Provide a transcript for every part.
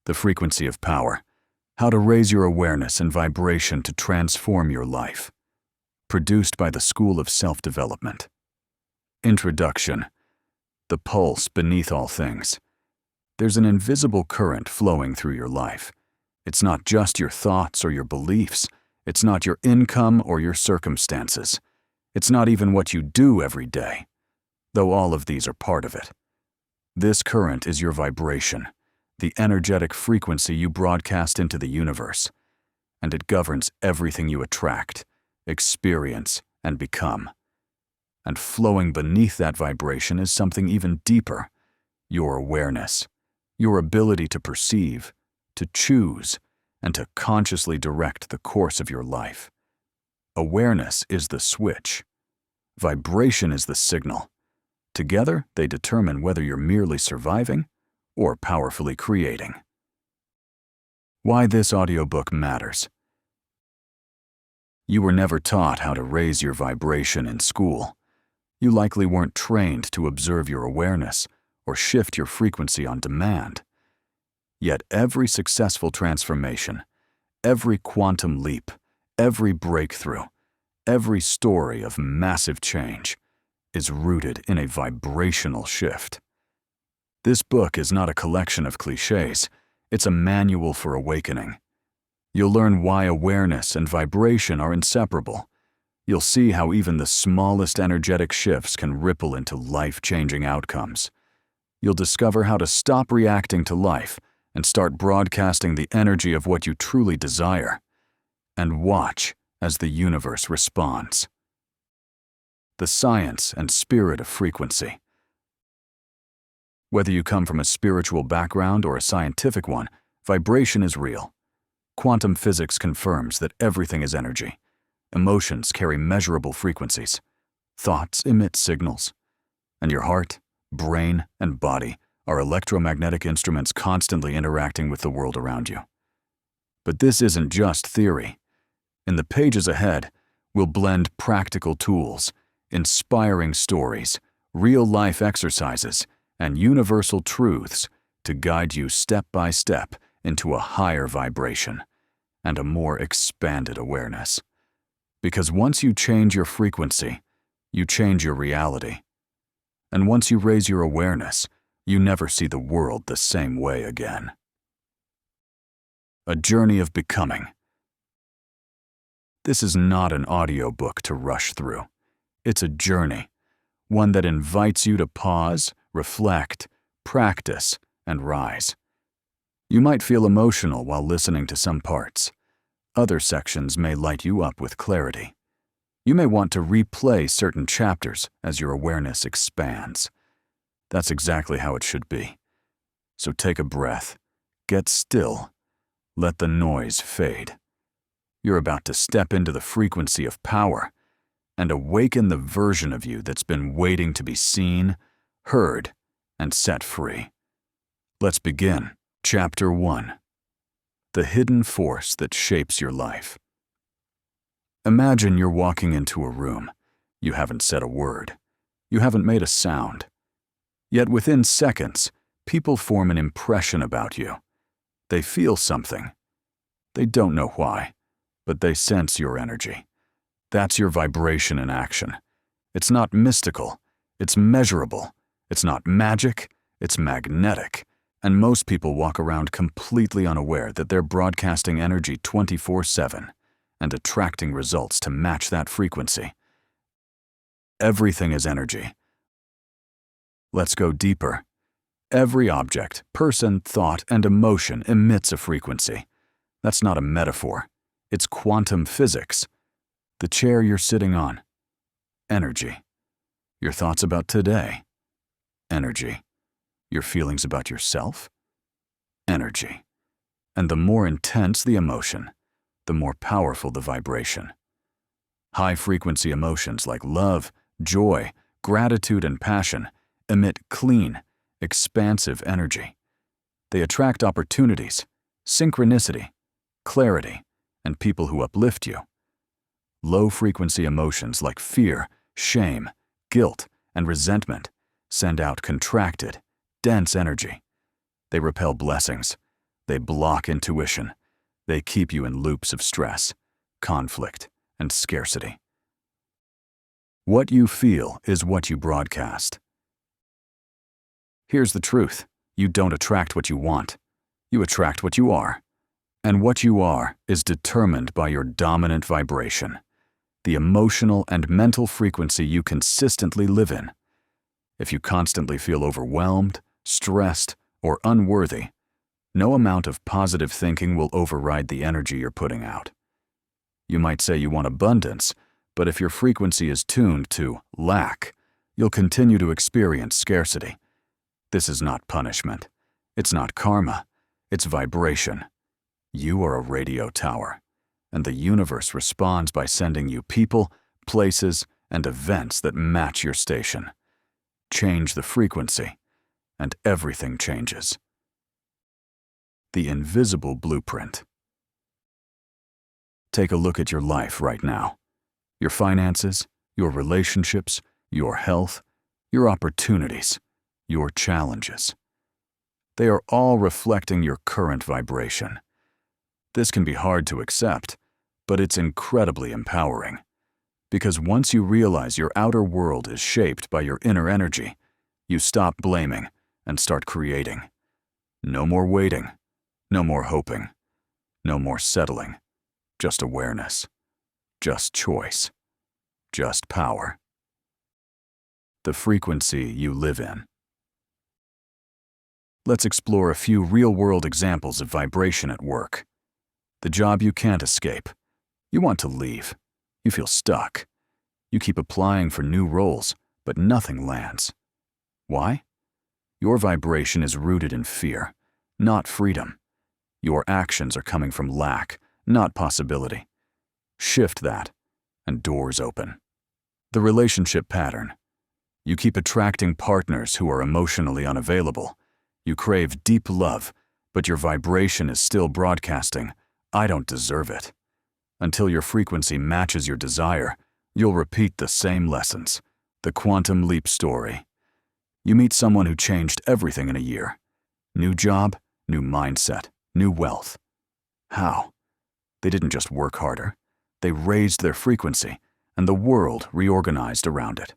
The Frequency of Power. How to Raise Your Awareness and Vibration to Transform Your Life. Produced by the School of Self-Development. Introduction. The pulse beneath all things. There's an invisible current flowing through your life. It's not just your thoughts or your beliefs. It's not your income or your circumstances. It's not even what you do every day, though all of these are part of it. This current is your vibration, the energetic frequency you broadcast into the universe, and it governs everything you attract, experience, and become. And flowing beneath that vibration is something even deeper, your awareness, your ability to perceive, to choose, and to consciously direct the course of your life. Awareness is the switch. Vibration is the signal. Together, they determine whether you're merely surviving or powerfully creating. Why this audiobook matters. You were never taught how to raise your vibration in school. You likely weren't trained to observe your awareness or shift your frequency on demand. Yet every successful transformation, every quantum leap, every breakthrough, every story of massive change is rooted in a vibrational shift. This book is not a collection of cliches, it's a manual for awakening. You'll learn why awareness and vibration are inseparable. You'll see how even the smallest energetic shifts can ripple into life-changing outcomes. You'll discover how to stop reacting to life and start broadcasting the energy of what you truly desire. And watch as the universe responds. The science and spirit of frequency. Whether you come from a spiritual background or a scientific one, vibration is real. Quantum physics confirms that everything is energy. Emotions carry measurable frequencies. Thoughts emit signals. And your heart, brain, and body are electromagnetic instruments constantly interacting with the world around you. But this isn't just theory. In the pages ahead, we'll blend practical tools, inspiring stories, real-life exercises, and universal truths to guide you step by step into a higher vibration and a more expanded awareness. Because once you change your frequency, you change your reality. And once you raise your awareness, you never see the world the same way again. A journey of becoming. This is not an audiobook to rush through. It's a journey, one that invites you to pause, reflect, practice, and rise. You might feel emotional while listening to some parts. Other sections may light you up with clarity. You may want to replay certain chapters as your awareness expands. That's exactly how it should be. So take a breath, get still, let the noise fade. You're about to step into the frequency of power and awaken the version of you that's been waiting to be seen, heard, and set free. Let's begin. Chapter 1. The Hidden Force That Shapes Your Life. Imagine you're walking into a room. You haven't said a word. You haven't made a sound. Yet within seconds, people form an impression about you. They feel something. They don't know why, but they sense your energy. That's your vibration in action. It's not mystical. It's measurable. It's not magic. It's magnetic. And most people walk around completely unaware that they're broadcasting energy 24/7 and attracting results to match that frequency. Everything is energy. Let's go deeper. Every object, person, thought, and emotion emits a frequency. That's not a metaphor. It's quantum physics. The chair you're sitting on. Energy. Your thoughts about today. Energy. Your feelings about yourself. Energy. And the more intense the emotion, the more powerful the vibration. High-frequency emotions like love, joy, gratitude, and passion emit clean, expansive energy. They attract opportunities, synchronicity, clarity, and people who uplift you. Low-frequency emotions like fear, shame, guilt, and resentment send out contracted, dense energy. They repel blessings. They block intuition. They keep you in loops of stress, conflict, and scarcity. What you feel is what you broadcast. Here's the truth. You don't attract what you want. You attract what you are. And what you are is determined by your dominant vibration, the emotional and mental frequency you consistently live in. If you constantly feel overwhelmed, stressed, or unworthy, no amount of positive thinking will override the energy you're putting out. You might say you want abundance, but if your frequency is tuned to lack, you'll continue to experience scarcity. This is not punishment. It's not karma. It's vibration. You are a radio tower, and the universe responds by sending you people, places, and events that match your station. Change the frequency, and everything changes. The invisible blueprint. Take a look at your life right now. Your finances, your relationships, your health, your opportunities, your challenges. They are all reflecting your current vibration. This can be hard to accept, but it's incredibly empowering. Because once you realize your outer world is shaped by your inner energy, you stop blaming and start creating. No more waiting, no more hoping, no more settling. Just awareness, just choice, just power. The frequency you live in. Let's explore a few real-world examples of vibration at work. The job you can't escape. You want to leave. You feel stuck. You keep applying for new roles, but nothing lands. Why? Your vibration is rooted in fear, not freedom. Your actions are coming from lack, not possibility. Shift that, and doors open. The relationship pattern. You keep attracting partners who are emotionally unavailable. You crave deep love, but your vibration is still broadcasting, "I don't deserve it." Until your frequency matches your desire, you'll repeat the same lessons. The quantum leap story. You meet someone who changed everything in a year. New job, new mindset, new wealth. How? They didn't just work harder. They raised their frequency, and the world reorganized around it.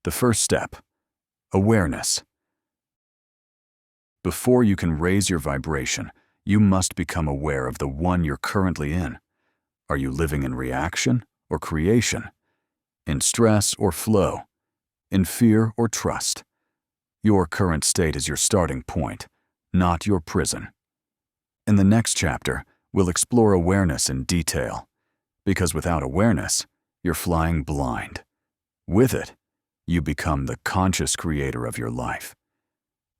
The first step. Awareness. Before you can raise your vibration, you must become aware of the one you're currently in. Are you living in reaction or creation? In stress or flow? In fear or trust? Your current state is your starting point, not your prison. In the next chapter, we'll explore awareness in detail. Because without awareness, you're flying blind. With it, you become the conscious creator of your life.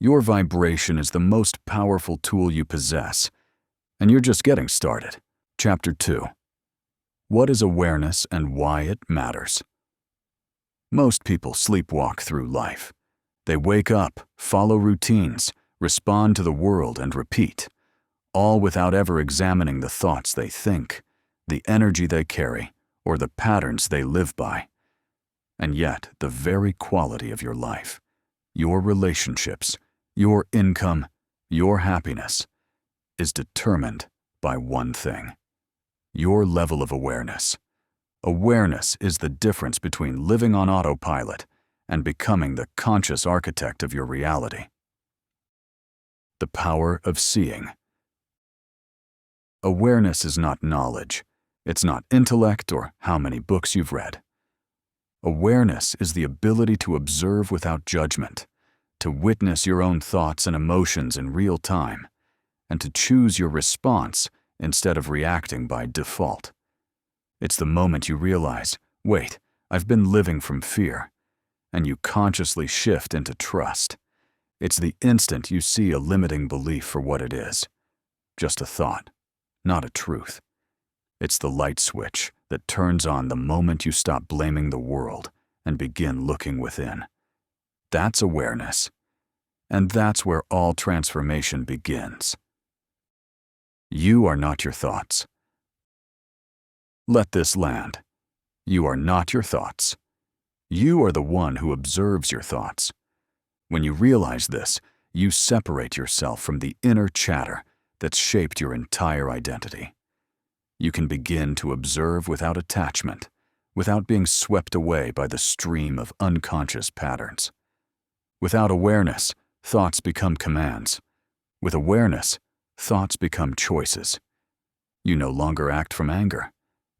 Your vibration is the most powerful tool you possess, and you're just getting started. Chapter 2. What is awareness and why it matters? Most people sleepwalk through life. They wake up, follow routines, respond to the world, and repeat, all without ever examining the thoughts they think, the energy they carry, or the patterns they live by. And yet, the very quality of your life, your relationships, your income, your happiness, is determined by one thing: your level of awareness. Awareness is the difference between living on autopilot and becoming the conscious architect of your reality. The power of seeing. Awareness is not knowledge. It's not intellect or how many books you've read. Awareness is the ability to observe without judgment, to witness your own thoughts and emotions in real time, and to choose your response instead of reacting by default. It's the moment you realize, wait, I've been living from fear, and you consciously shift into trust. It's the instant you see a limiting belief for what it is. Just a thought, not a truth. It's the light switch that turns on the moment you stop blaming the world and begin looking within. That's awareness. And that's where all transformation begins. You are not your thoughts. Let this land. You are not your thoughts. You are the one who observes your thoughts. When you realize this, you separate yourself from the inner chatter that's shaped your entire identity. You can begin to observe without attachment, without being swept away by the stream of unconscious patterns. Without awareness, thoughts become commands. With awareness, thoughts become choices. You no longer act from anger.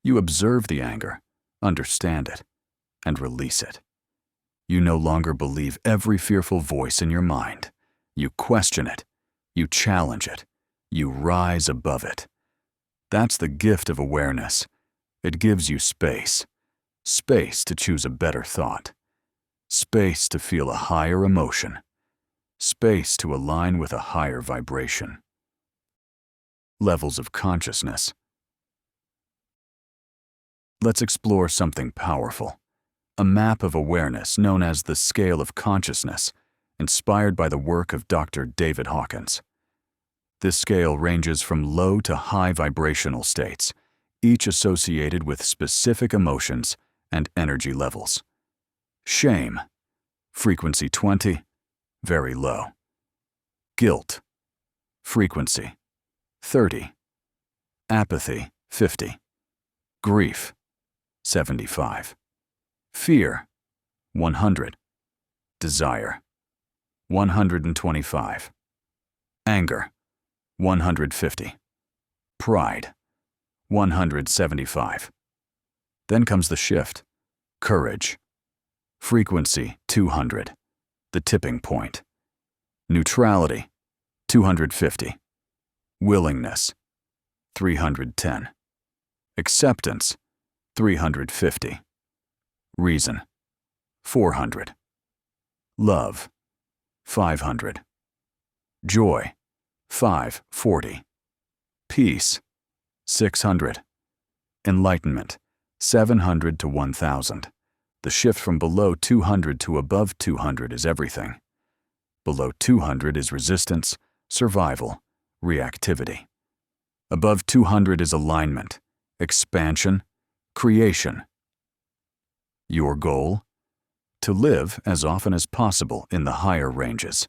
You observe the anger, understand it, and release it. You no longer believe every fearful voice in your mind. You question it. You challenge it. You rise above it. That's the gift of awareness. It gives you space. Space to choose a better thought. Space to feel a higher emotion. Space to align with a higher vibration. Levels of consciousness. Let's explore something powerful. A map of awareness known as the scale of consciousness, inspired by the work of Dr. David Hawkins. This scale ranges from low to high vibrational states, each associated with specific emotions and energy levels. Shame, frequency 20, very low. Guilt, frequency 30. Apathy, 50. Grief, 75. Fear, 100. Desire, 125. Anger, 150. Pride, 175. Then comes the shift. Courage, frequency 200, the tipping point. Neutrality, 250. Willingness, 310. Acceptance, 350. Reason, 400. Love, 500. Joy, 540. Peace, 600. Enlightenment, 700 to 1000. The shift from below 200 to above 200 is everything. Below 200 is resistance, survival, reactivity. Above 200 is alignment, expansion, creation. Your goal? To live as often as possible in the higher ranges,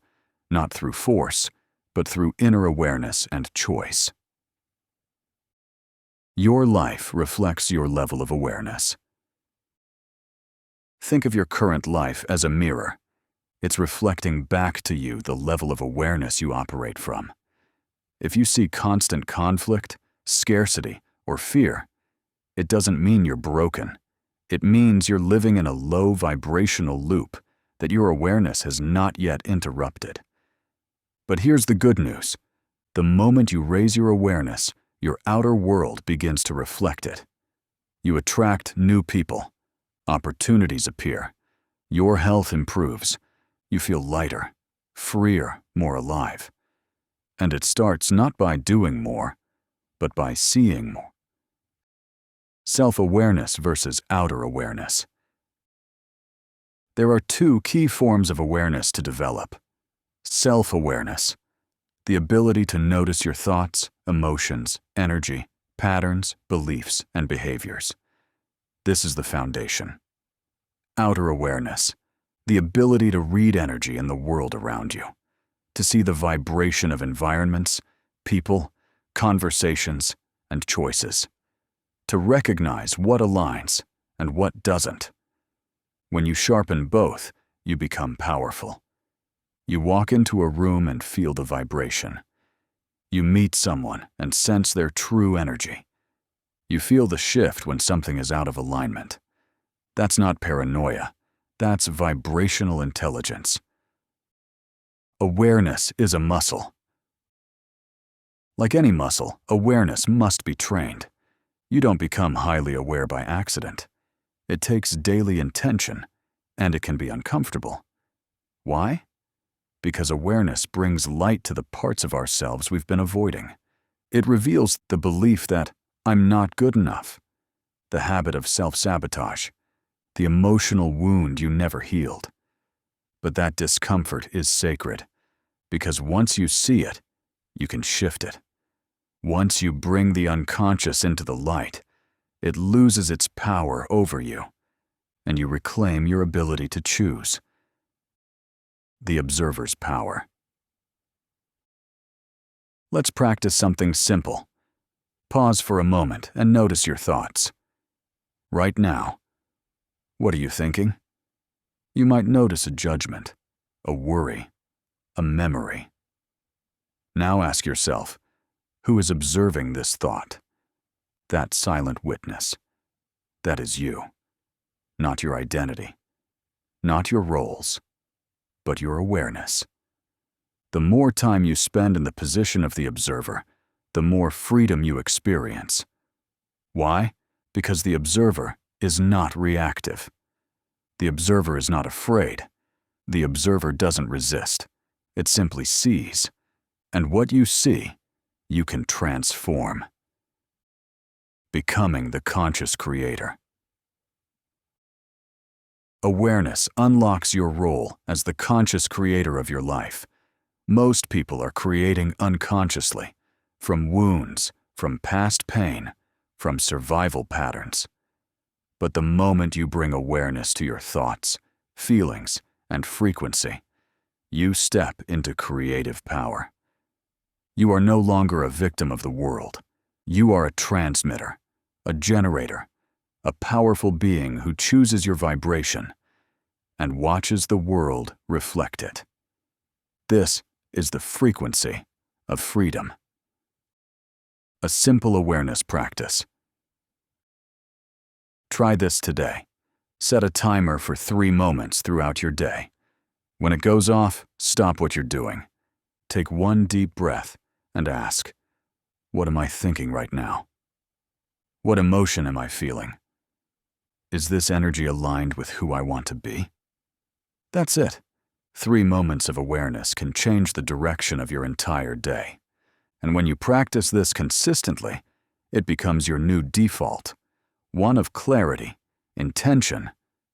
not through force, but through inner awareness and choice. Your life reflects your level of awareness. Think of your current life as a mirror. It's reflecting back to you the level of awareness you operate from. If you see constant conflict, scarcity, or fear, it doesn't mean you're broken. It means you're living in a low vibrational loop that your awareness has not yet interrupted. But here's the good news. The moment you raise your awareness, your outer world begins to reflect it. You attract new people. Opportunities appear. Your health improves. You feel lighter, freer, more alive. And it starts not by doing more, but by seeing more. Self-awareness versus outer awareness. There are two key forms of awareness to develop. Self-awareness, the ability to notice your thoughts, emotions, energy, patterns, beliefs, and behaviors. This is the foundation. Outer awareness, the ability to read energy in the world around you, to see the vibration of environments, people, conversations, and choices, to recognize what aligns and what doesn't. When you sharpen both, you become powerful. You walk into a room and feel the vibration. You meet someone and sense their true energy. You feel the shift when something is out of alignment. That's not paranoia. That's vibrational intelligence. Awareness is a muscle. Like any muscle, awareness must be trained. You don't become highly aware by accident. It takes daily intention, and it can be uncomfortable. Why? Because awareness brings light to the parts of ourselves we've been avoiding. It reveals the belief that I'm not good enough, the habit of self-sabotage, the emotional wound you never healed. But that discomfort is sacred, because once you see it, you can shift it. Once you bring the unconscious into the light, it loses its power over you, and you reclaim your ability to choose. The observer's power. Let's practice something simple. Pause for a moment and notice your thoughts. Right now, what are you thinking? You might notice a judgment, a worry, a memory. Now ask yourself, who is observing this thought? That silent witness. That is you. Not your identity. Not your roles, but your awareness. The more time you spend in the position of the observer, the more freedom you experience. Why? Because the observer is not reactive. The observer is not afraid. The observer doesn't resist. It simply sees. And what you see, you can transform. Becoming the conscious creator. Awareness unlocks your role as the conscious creator of your life. Most people are creating unconsciously, from wounds, from past pain, from survival patterns. But the moment you bring awareness to your thoughts, feelings, and frequency, you step into creative power. You are no longer a victim of the world. You are a transmitter, a generator, a powerful being who chooses your vibration and watches the world reflect it. This is the frequency of freedom. A simple awareness practice. Try this today. Set a timer for 3 moments throughout your day. When it goes off, stop what you're doing. Take one deep breath and ask, what am I thinking right now? What emotion am I feeling? Is this energy aligned with who I want to be? That's it. 3 moments of awareness can change the direction of your entire day. And when you practice this consistently, it becomes your new default, one of clarity, intention,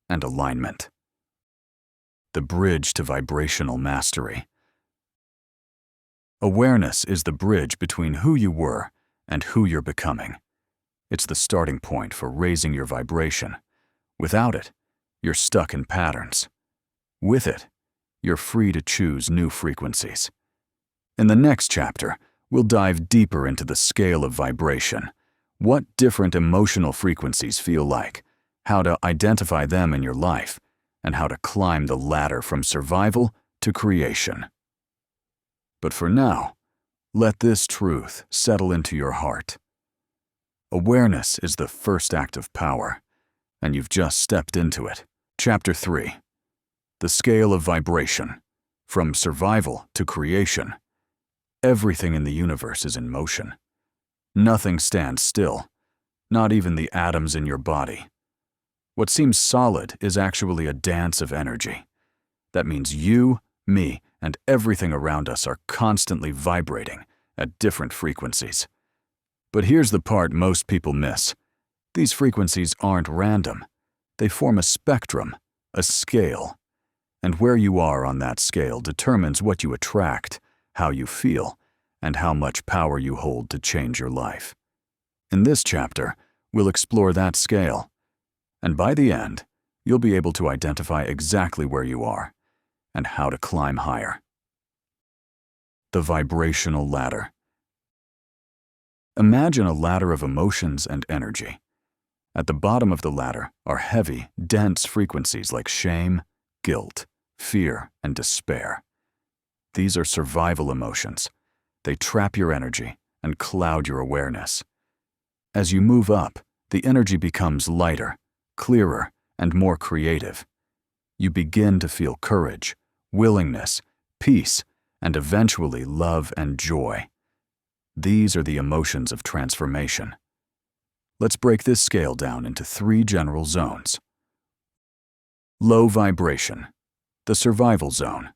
and alignment. The bridge to vibrational mastery. Awareness is the bridge between who you were and who you're becoming. It's the starting point for raising your vibration. Without it, you're stuck in patterns. With it, you're free to choose new frequencies. In the next chapter, we'll dive deeper into the scale of vibration, what different emotional frequencies feel like, how to identify them in your life, and how to climb the ladder from survival to creation. But for now, let this truth settle into your heart. Awareness is the first act of power, and you've just stepped into it. Chapter 3. The scale of vibration, from survival to creation. Everything in the universe is in motion. Nothing stands still, not even the atoms in your body. What seems solid is actually a dance of energy. That means you, me, and everything around us are constantly vibrating at different frequencies. But here's the part most people miss. These frequencies aren't random. They form a spectrum, a scale. And where you are on that scale determines what you attract, how you feel, and how much power you hold to change your life. In this chapter, we'll explore that scale. And by the end, you'll be able to identify exactly where you are and how to climb higher. The vibrational ladder. Imagine a ladder of emotions and energy. At the bottom of the ladder are heavy, dense frequencies like shame, guilt, fear, and despair. These are survival emotions. They trap your energy and cloud your awareness. As you move up, the energy becomes lighter, clearer, and more creative. You begin to feel courage, willingness, peace, and eventually love and joy. These are the emotions of transformation. Let's break this scale down into 3 general zones. Low vibration, the survival zone.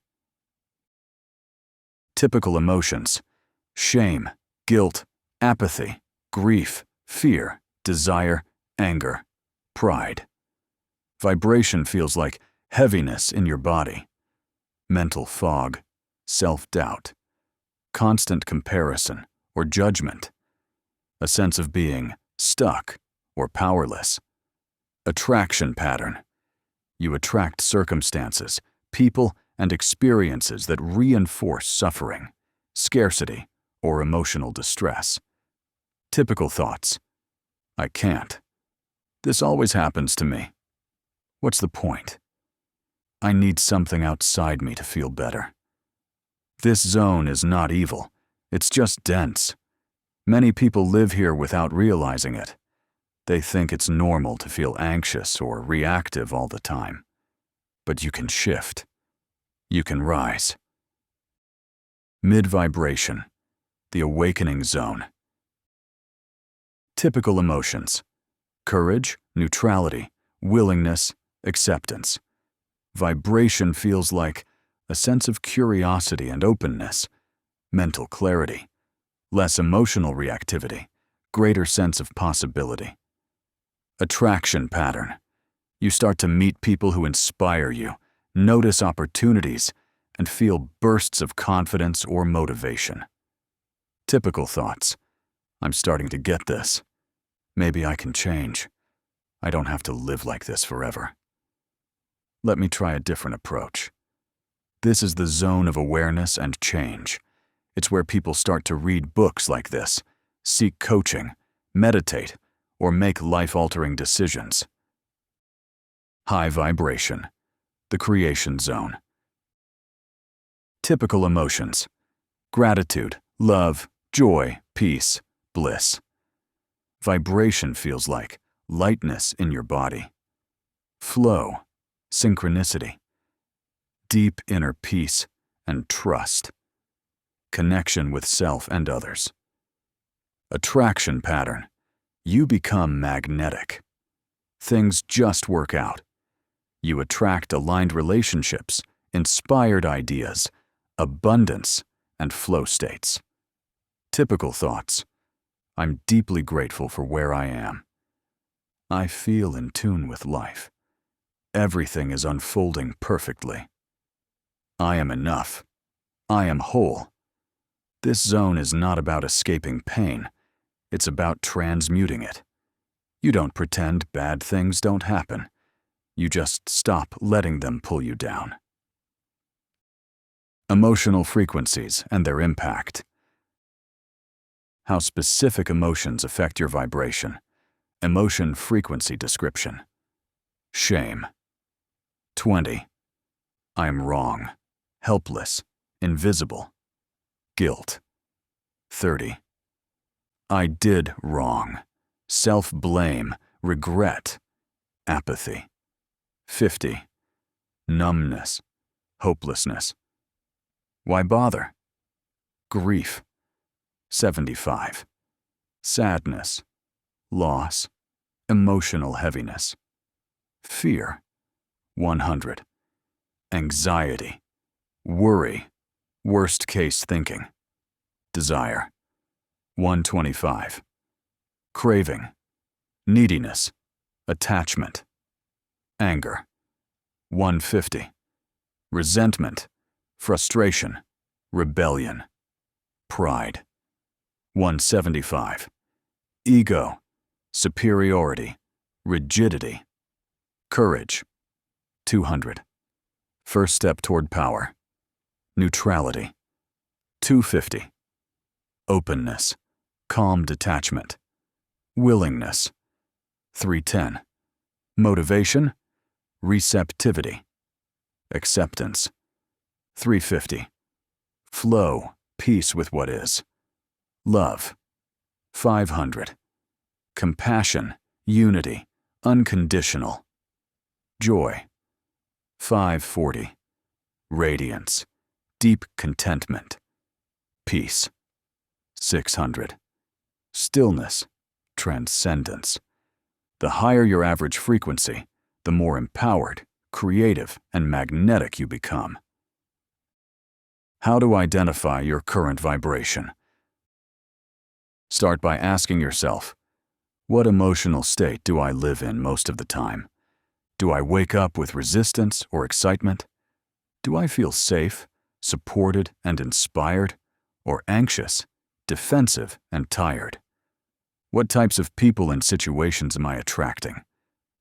Typical emotions: shame, guilt, apathy, grief, fear, desire, anger, pride. Vibration feels like heaviness in your body, mental fog, self-doubt, constant comparison or judgment, a sense of being stuck or powerless. Attraction pattern. You attract circumstances, people, and experiences that reinforce suffering, scarcity, or emotional distress. Typical thoughts. I can't. This always happens to me. What's the point? I need something outside me to feel better. This zone is not evil. It's just dense. Many people live here without realizing it. They think it's normal to feel anxious or reactive all the time. But you can shift. You can rise. Mid-vibration, the awakening zone. Typical emotions: courage, neutrality, willingness, acceptance. Vibration feels like a sense of curiosity and openness, mental clarity, less emotional reactivity, greater sense of possibility. Attraction pattern. You start to meet people who inspire you, notice opportunities, and feel bursts of confidence or motivation. Typical thoughts. I'm starting to get this. Maybe I can change. I don't have to live like this forever. Let me try a different approach. This is the zone of awareness and change. It's where people start to read books like this, seek coaching, meditate, or make life-altering decisions. High vibration, the creation zone. Typical emotions: gratitude, love, joy, peace, bliss. Vibration feels like lightness in your body. Flow, synchronicity, deep inner peace and trust. Connection with self and others. Attraction pattern. You become magnetic. Things just work out. You attract aligned relationships, inspired ideas, abundance, and flow states. Typical thoughts. I'm deeply grateful for where I am. I feel in tune with life. Everything is unfolding perfectly. I am enough. I am whole. This zone is not about escaping pain. It's about transmuting it. You don't pretend bad things don't happen. You just stop letting them pull you down. Emotional frequencies and their impact. How specific emotions affect your vibration. Emotion frequency description. Shame. 20. I am wrong, helpless, invisible. Guilt. 30. I did wrong, self-blame, regret, apathy. 50. Numbness, hopelessness. Why bother? Grief. 75. Sadness, loss, emotional heaviness. Fear. 100. Anxiety, worry, worst-case thinking. Desire. 125. Craving, neediness, attachment. Anger. 150. Resentment, frustration, rebellion. Pride. 175. Ego, superiority, rigidity. Courage. 200. First step toward power. Neutrality. 250. Openness, calm detachment. Willingness. 310. Motivation, receptivity. Acceptance. 350. Flow, peace with what is. Love. 500. Compassion, unity, unconditional. Joy. 540. Radiance, deep contentment. Peace. 600. Stillness, transcendence. The higher your average frequency, the more empowered, creative, and magnetic you become. How to identify your current vibration. Start by asking yourself, what emotional state do I live in most of the time? Do I wake up with resistance or excitement? Do I feel safe, supported, and inspired, or anxious, defensive, and tired? What types of people and situations am I attracting?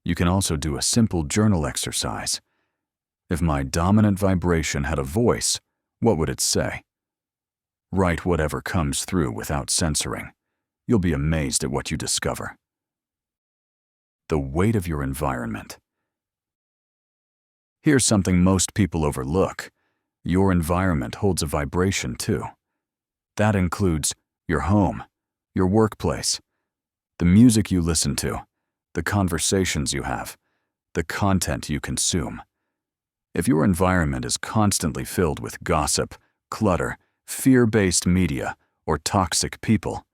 You can also do a simple journal exercise. If my dominant vibration had a voice, what would it say? Write whatever comes through without censoring. You'll be amazed at what you discover. The weight of your environment. Here's something most people overlook. Your environment holds a vibration too. That includes your home, your workplace, the music you listen to, the conversations you have, the content you consume. If your environment is constantly filled with gossip, clutter, fear-based media, or toxic people,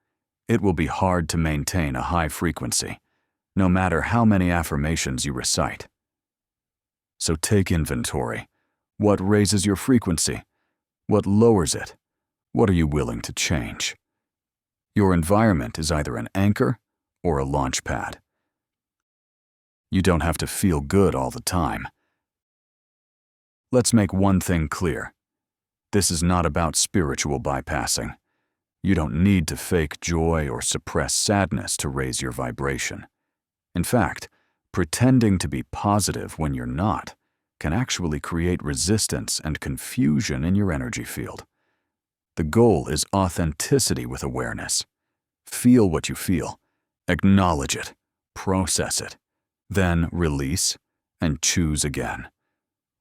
it will be hard to maintain a high frequency, no matter how many affirmations you recite. So take inventory. What raises your frequency? What lowers it? What are you willing to change? Your environment is either an anchor or a launch pad. You don't have to feel good all the time. Let's make one thing clear. This is not about spiritual bypassing. You don't need to fake joy or suppress sadness to raise your vibration. In fact, pretending to be positive when you're not can actually create resistance and confusion in your energy field. The goal is authenticity with awareness. Feel what you feel, acknowledge it, process it, then release and choose again.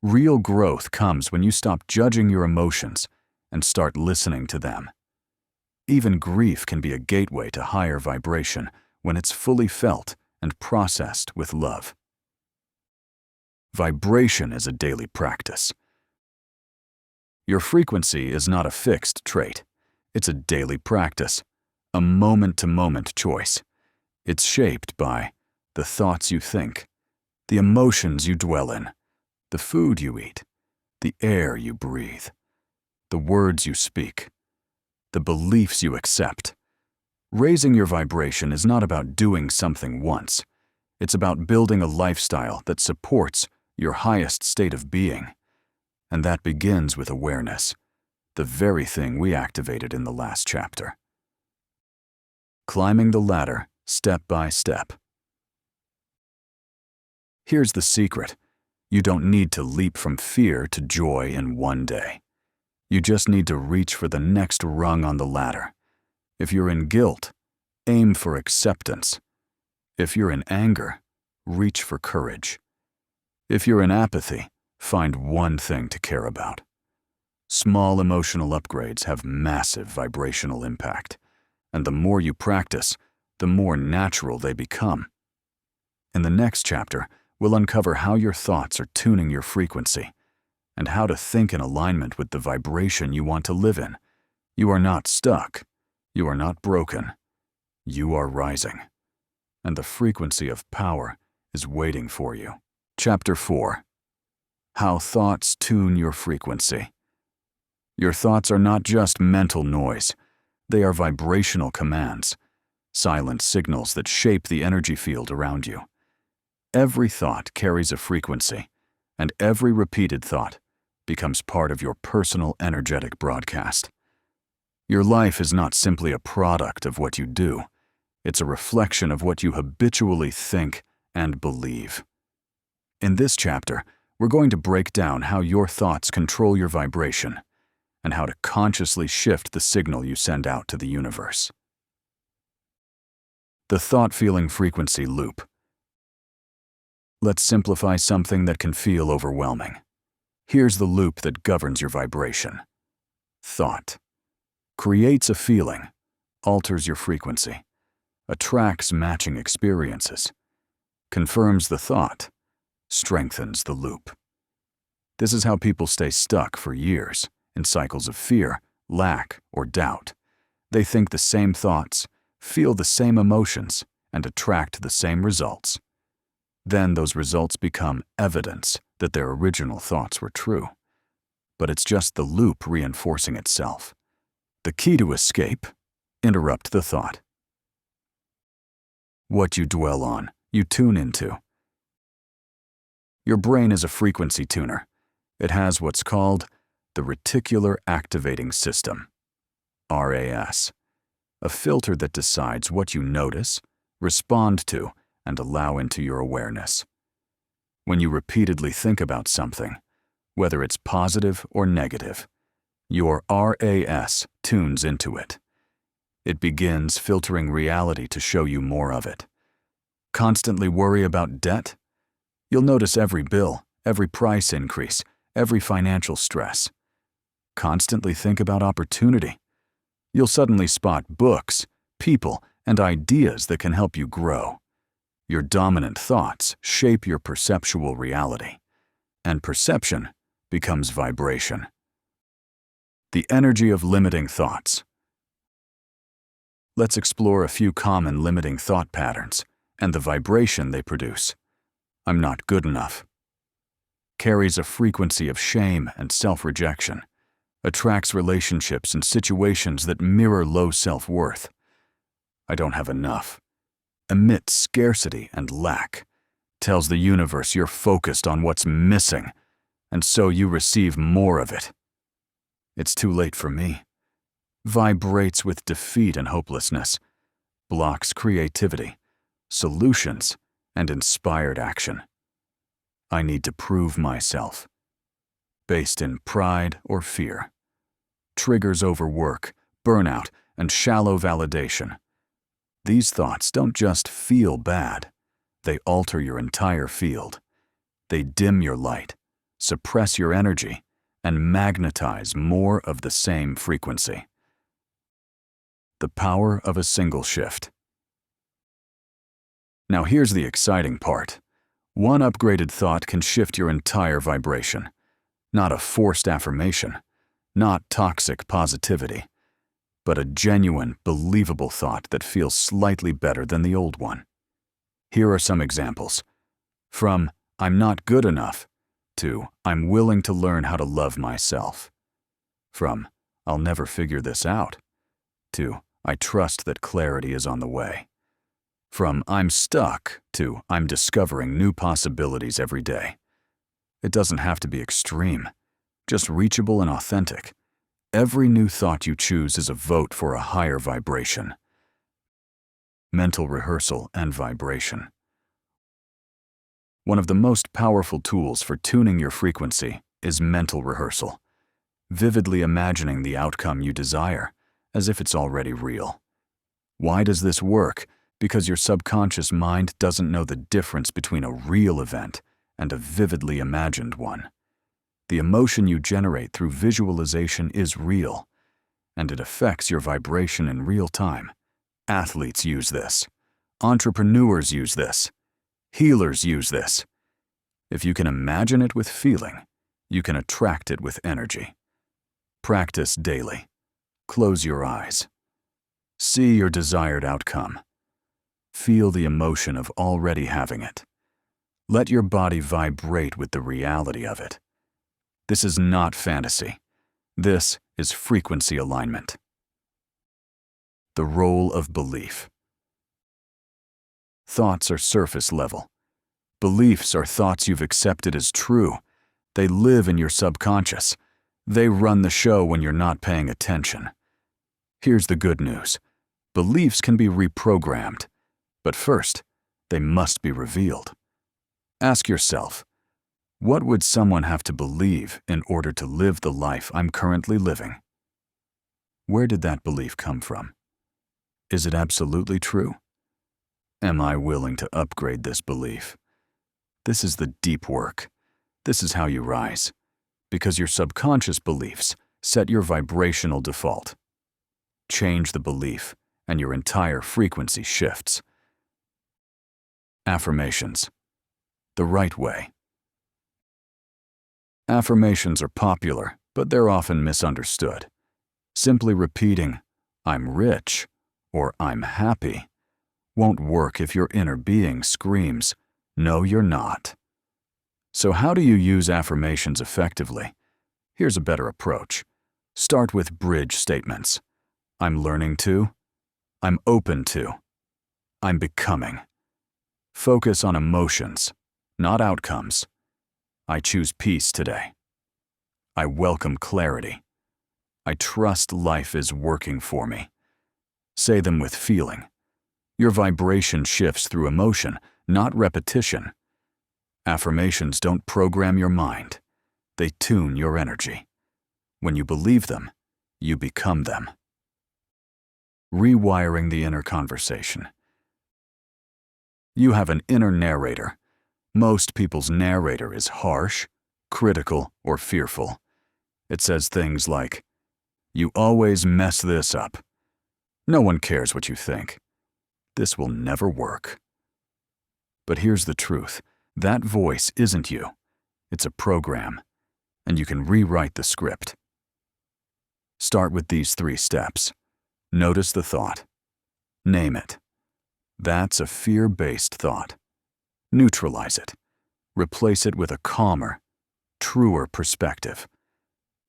Real growth comes when you stop judging your emotions and start listening to them. Even grief can be a gateway to higher vibration when it's fully felt and processed with love. Vibration is a daily practice. Your frequency is not a fixed trait. It's a daily practice, a moment-to-moment choice. It's shaped by the thoughts you think, the emotions you dwell in, the food you eat, the air you breathe, the words you speak, the beliefs you accept. Raising your vibration is not about doing something once. It's about building a lifestyle that supports your highest state of being. And that begins with awareness, the very thing we activated in the last chapter. Climbing the ladder step by step. Here's the secret. You don't need to leap from fear to joy in one day. You just need to reach for the next rung on the ladder. If you're in guilt, aim for acceptance. If you're in anger, reach for courage. If you're in apathy, find one thing to care about. Small emotional upgrades have massive vibrational impact, and the more you practice, the more natural they become. In the next chapter, we'll uncover how your thoughts are tuning your frequency and how to think in alignment with the vibration you want to live in. You are not stuck. You are not broken. You are rising, and the frequency of power is waiting for you. Chapter 4. How thoughts tune your frequency. Your thoughts are not just mental noise. They are vibrational commands, silent signals that shape the energy field around you. Every thought carries a frequency, and every repeated thought becomes part of your personal energetic broadcast. Your life is not simply a product of what you do. It's a reflection of what you habitually think and believe. In this chapter, we're going to break down how your thoughts control your vibration and how to consciously shift the signal you send out to the universe. The thought-feeling frequency loop. Let's simplify something that can feel overwhelming. Here's the loop that governs your vibration. Thought creates a feeling, alters your frequency, attracts matching experiences, confirms the thought, strengthens the loop. This is how people stay stuck for years in cycles of fear, lack, or doubt. They think the same thoughts, feel the same emotions, and attract the same results. Then those results become evidence that their original thoughts were true. But it's just the loop reinforcing itself. The key to escape: interrupt the thought. What you dwell on, you tune into. Your brain is a frequency tuner. It has what's called the reticular activating system, RAS, a filter that decides what you notice, respond to, and allow into your awareness. When you repeatedly think about something, whether it's positive or negative, Your RAS tunes into it. It begins filtering reality to show you more of it. Constantly worry about debt? You'll notice every bill, every price increase, every financial stress. Constantly think about opportunity? You'll suddenly spot books, people, and ideas that can help you grow. Your dominant thoughts shape your perceptual reality, and perception becomes vibration. The energy of limiting thoughts. Let's explore a few common limiting thought patterns and the vibration they produce. I'm not good enough. Carries a frequency of shame and self-rejection. Attracts relationships and situations that mirror low self-worth. I don't have enough. Emits scarcity and lack. Tells the universe you're focused on what's missing, and so you receive more of it. It's too late for me. Vibrates with defeat and hopelessness. Blocks creativity, solutions, and inspired action. I need to prove myself. Based in pride or fear. Triggers overwork, burnout, and shallow validation. These thoughts don't just feel bad. They alter your entire field. They dim your light, suppress your energy, and magnetize more of the same frequency. The power of a single shift. Now here's the exciting part. One upgraded thought can shift your entire vibration. Not a forced affirmation, not toxic positivity, but a genuine, believable thought that feels slightly better than the old one. Here are some examples. From I'm not good enough to I'm willing to learn how to love myself. From I'll never figure this out to I trust that clarity is on the way. From I'm stuck to I'm discovering new possibilities every day. It doesn't have to be extreme, just reachable and authentic. Every new thought you choose is a vote for a higher vibration. Mental rehearsal and vibration. One of the most powerful tools for tuning your frequency is mental rehearsal. Vividly imagining the outcome you desire, as if it's already real. Why does this work? Because your subconscious mind doesn't know the difference between a real event and a vividly imagined one. The emotion you generate through visualization is real, and it affects your vibration in real time. Athletes use this. Entrepreneurs use this. Healers use this. If you can imagine it with feeling, you can attract it with energy. Practice daily. Close your eyes. See your desired outcome. Feel the emotion of already having it. Let your body vibrate with the reality of it. This is not fantasy. This is frequency alignment. The role of belief. Thoughts are surface level. Beliefs are thoughts you've accepted as true. They live in your subconscious. They run the show when you're not paying attention. Here's the good news. Beliefs can be reprogrammed, but first, they must be revealed. Ask yourself, what would someone have to believe in order to live the life I'm currently living? Where did that belief come from? Is it absolutely true? Am I willing to upgrade this belief? This is the deep work. This is how you rise, because your subconscious beliefs set your vibrational default. Change the belief, and your entire frequency shifts. Affirmations. The right way. Affirmations are popular, but they're often misunderstood. Simply repeating, I'm rich, or I'm happy, won't work if your inner being screams, no, you're not. So how do you use affirmations effectively? Here's a better approach. Start with bridge statements. I'm learning to. I'm open to. I'm becoming. Focus on emotions, not outcomes. I choose peace today. I welcome clarity. I trust life is working for me. Say them with feeling. Your vibration shifts through emotion, not repetition. Affirmations don't program your mind. They tune your energy. When you believe them, you become them. Rewiring the inner conversation. You have an inner narrator. Most people's narrator is harsh, critical, or fearful. It says things like, "You always mess this up. No one cares what you think. This will never work." But here's the truth. That voice isn't you. It's a program, and you can rewrite the script. Start with these 3 steps. Notice the thought. Name it. That's a fear-based thought. Neutralize it. Replace it with a calmer, truer perspective.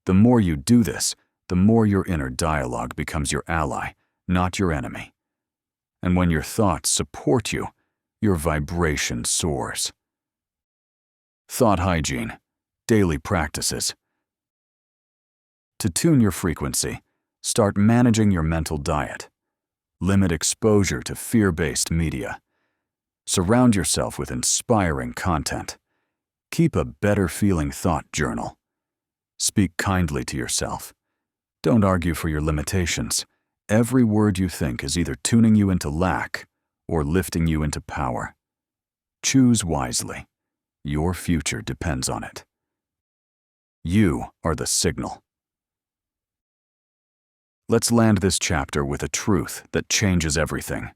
The more you do this, the more your inner dialogue becomes your ally, not your enemy. And when your thoughts support you, your vibration soars. Thought hygiene. Daily practices. To tune your frequency, start managing your mental diet. Limit exposure to fear-based media. Surround yourself with inspiring content. Keep a better-feeling thought journal. Speak kindly to yourself. Don't argue for your limitations. Every word you think is either tuning you into lack or lifting you into power. Choose wisely. Your future depends on it. You are the signal. Let's land this chapter with a truth that changes everything.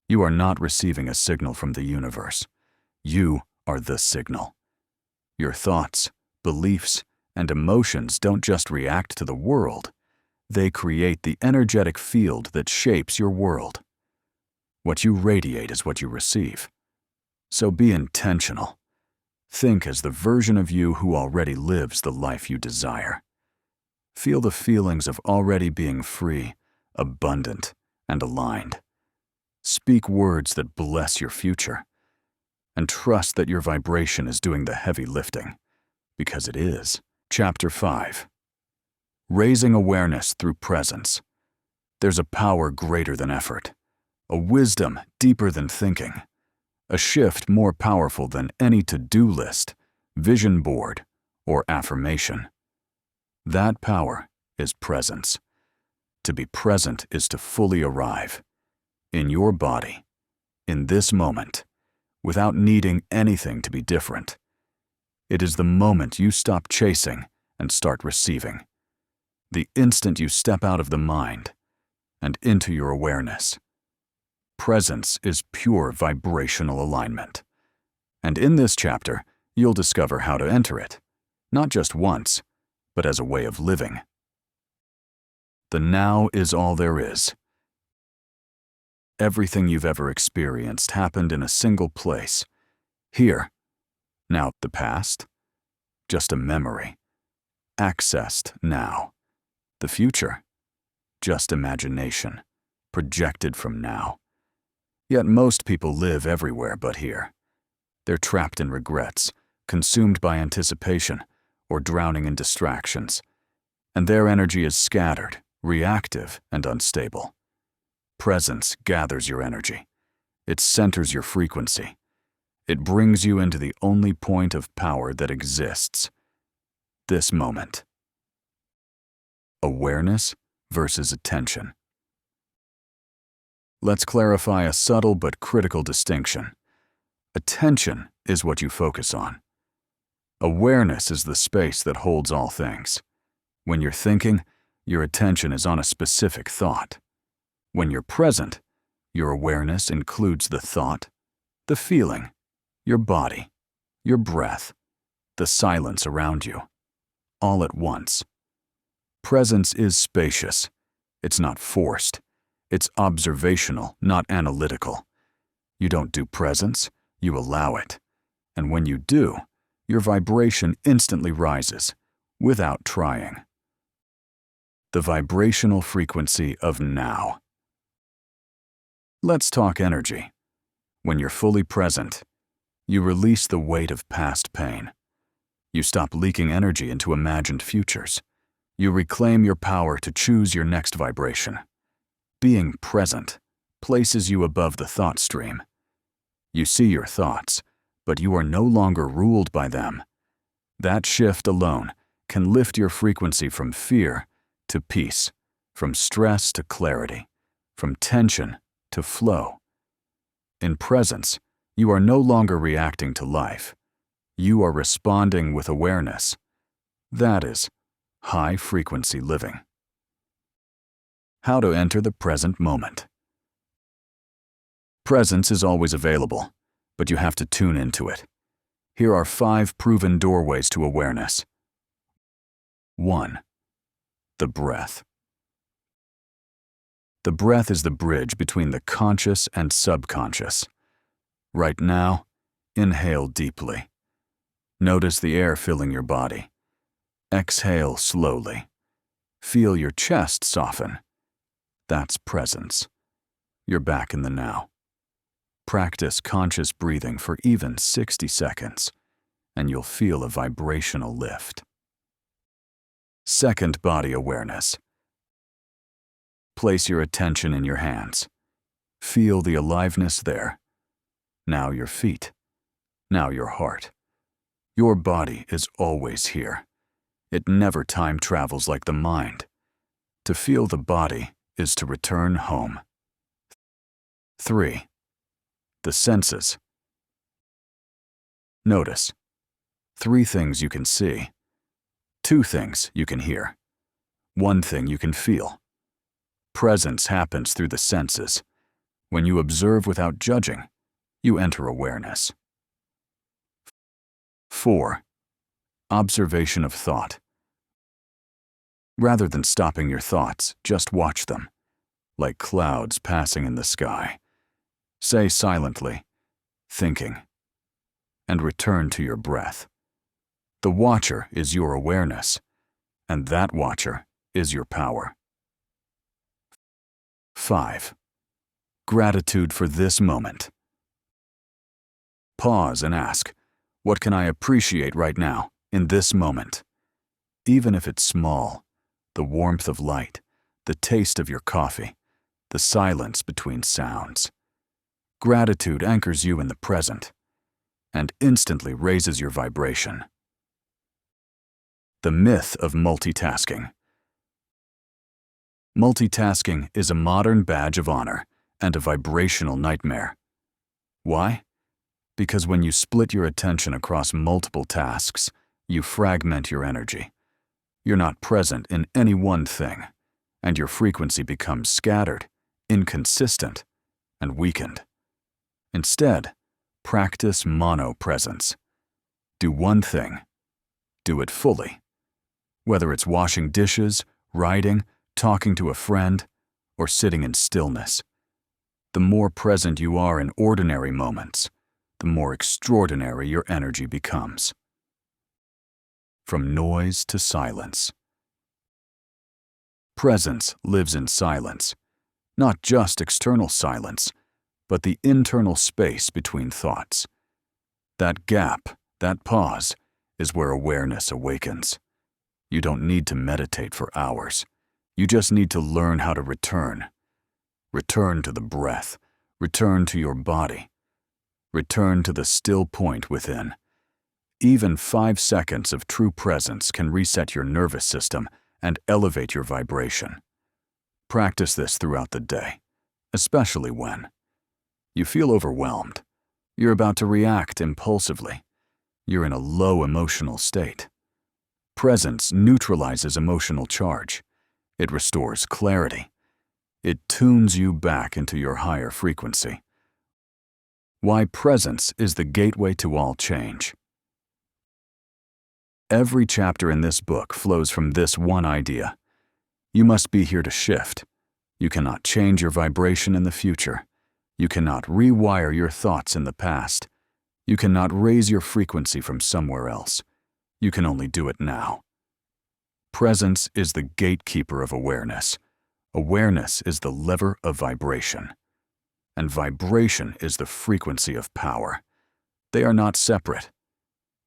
You are not receiving a signal from the universe. You are the signal. Your thoughts, beliefs, and emotions don't just react to the world. They create the energetic field that shapes your world. What you radiate is what you receive. So be intentional. Think as the version of you who already lives the life you desire. Feel the feelings of already being free, abundant, and aligned. Speak words that bless your future. And trust that your vibration is doing the heavy lifting, because it is. Chapter 5. Raising awareness through presence. There's a power greater than effort, a wisdom deeper than thinking, a shift more powerful than any to-do list, vision board, or affirmation. That power is presence. To be present is to fully arrive, in your body, in this moment, without needing anything to be different. It is the moment you stop chasing and start receiving. The instant you step out of the mind and into your awareness. Presence is pure vibrational alignment. And in this chapter, you'll discover how to enter it, not just once, but as a way of living. The now is all there is. Everything you've ever experienced happened in a single place. Here. Now, the past? Just a memory. Accessed now. The future? Just imagination, projected from now. Yet most people live everywhere but here. They're trapped in regrets, consumed by anticipation, or drowning in distractions. And their energy is scattered, reactive, and unstable. Presence gathers your energy. It centers your frequency. It brings you into the only point of power that exists. This moment. Awareness versus attention. Let's clarify a subtle but critical distinction. Attention is what you focus on. Awareness is the space that holds all things. When you're thinking, your attention is on a specific thought. When you're present, your awareness includes the thought, the feeling, your body, your breath, the silence around you, all at once. Presence is spacious. It's not forced. It's observational, not analytical. You don't do presence, you allow it. And when you do, your vibration instantly rises, without trying. The vibrational frequency of now. Let's talk energy. When you're fully present, you release the weight of past pain. You stop leaking energy into imagined futures. You reclaim your power to choose your next vibration. Being present places you above the thought stream. You see your thoughts, but you are no longer ruled by them. That shift alone can lift your frequency from fear to peace, from stress to clarity, from tension to flow. In presence, you are no longer reacting to life. You are responding with awareness. That is high-frequency living. How to enter the present moment. Presence is always available, but you have to tune into it. Here are 5 proven doorways to awareness. 1. The breath. The breath is the bridge between the conscious and subconscious. Right now, inhale deeply. Notice the air filling your body. Exhale slowly. Feel your chest soften. That's presence. You're back in the now. Practice conscious breathing for even 60 seconds, and you'll feel a vibrational lift. Second, body awareness. Place your attention in your hands. Feel the aliveness there. Now your feet. Now your heart. Your body is always here. It never time travels like the mind. To feel the body is to return home. 3. The senses. Notice 3 things you can see, 2 things you can hear, 1 thing you can feel. Presence happens through the senses. When you observe without judging, you enter awareness. 4. Observation of thought. Rather than stopping your thoughts, just watch them, like clouds passing in the sky. Say silently, thinking, and return to your breath. The watcher is your awareness, and that watcher is your power. 5. Gratitude for this moment. Pause and ask, what can I appreciate right now, in this moment? Even if it's small, the warmth of light, the taste of your coffee, the silence between sounds. Gratitude anchors you in the present and instantly raises your vibration. The myth of multitasking. Multitasking is a modern badge of honor and a vibrational nightmare. Why? Because when you split your attention across multiple tasks, you fragment your energy. You're not present in any one thing, and your frequency becomes scattered, inconsistent, and weakened. Instead, practice mono-presence. Do one thing. Do it fully. Whether it's washing dishes, writing, talking to a friend, or sitting in stillness. The more present you are in ordinary moments, the more extraordinary your energy becomes. From noise to silence. Presence lives in silence, not just external silence, but the internal space between thoughts. That gap, that pause, is where awareness awakens. You don't need to meditate for hours. You just need to learn how to return. Return to the breath. Return to your body. Return to the still point within. Even 5 seconds of true presence can reset your nervous system and elevate your vibration. Practice this throughout the day, especially when you feel overwhelmed. You're about to react impulsively. You're in a low emotional state. Presence neutralizes emotional charge. It restores clarity. It tunes you back into your higher frequency. Why presence is the gateway to all change. Every chapter in this book flows from this one idea. You must be here to shift. You cannot change your vibration in the future. You cannot rewire your thoughts in the past. You cannot raise your frequency from somewhere else. You can only do it now. Presence is the gatekeeper of awareness. Awareness is the lever of vibration. And vibration is the frequency of power. They are not separate.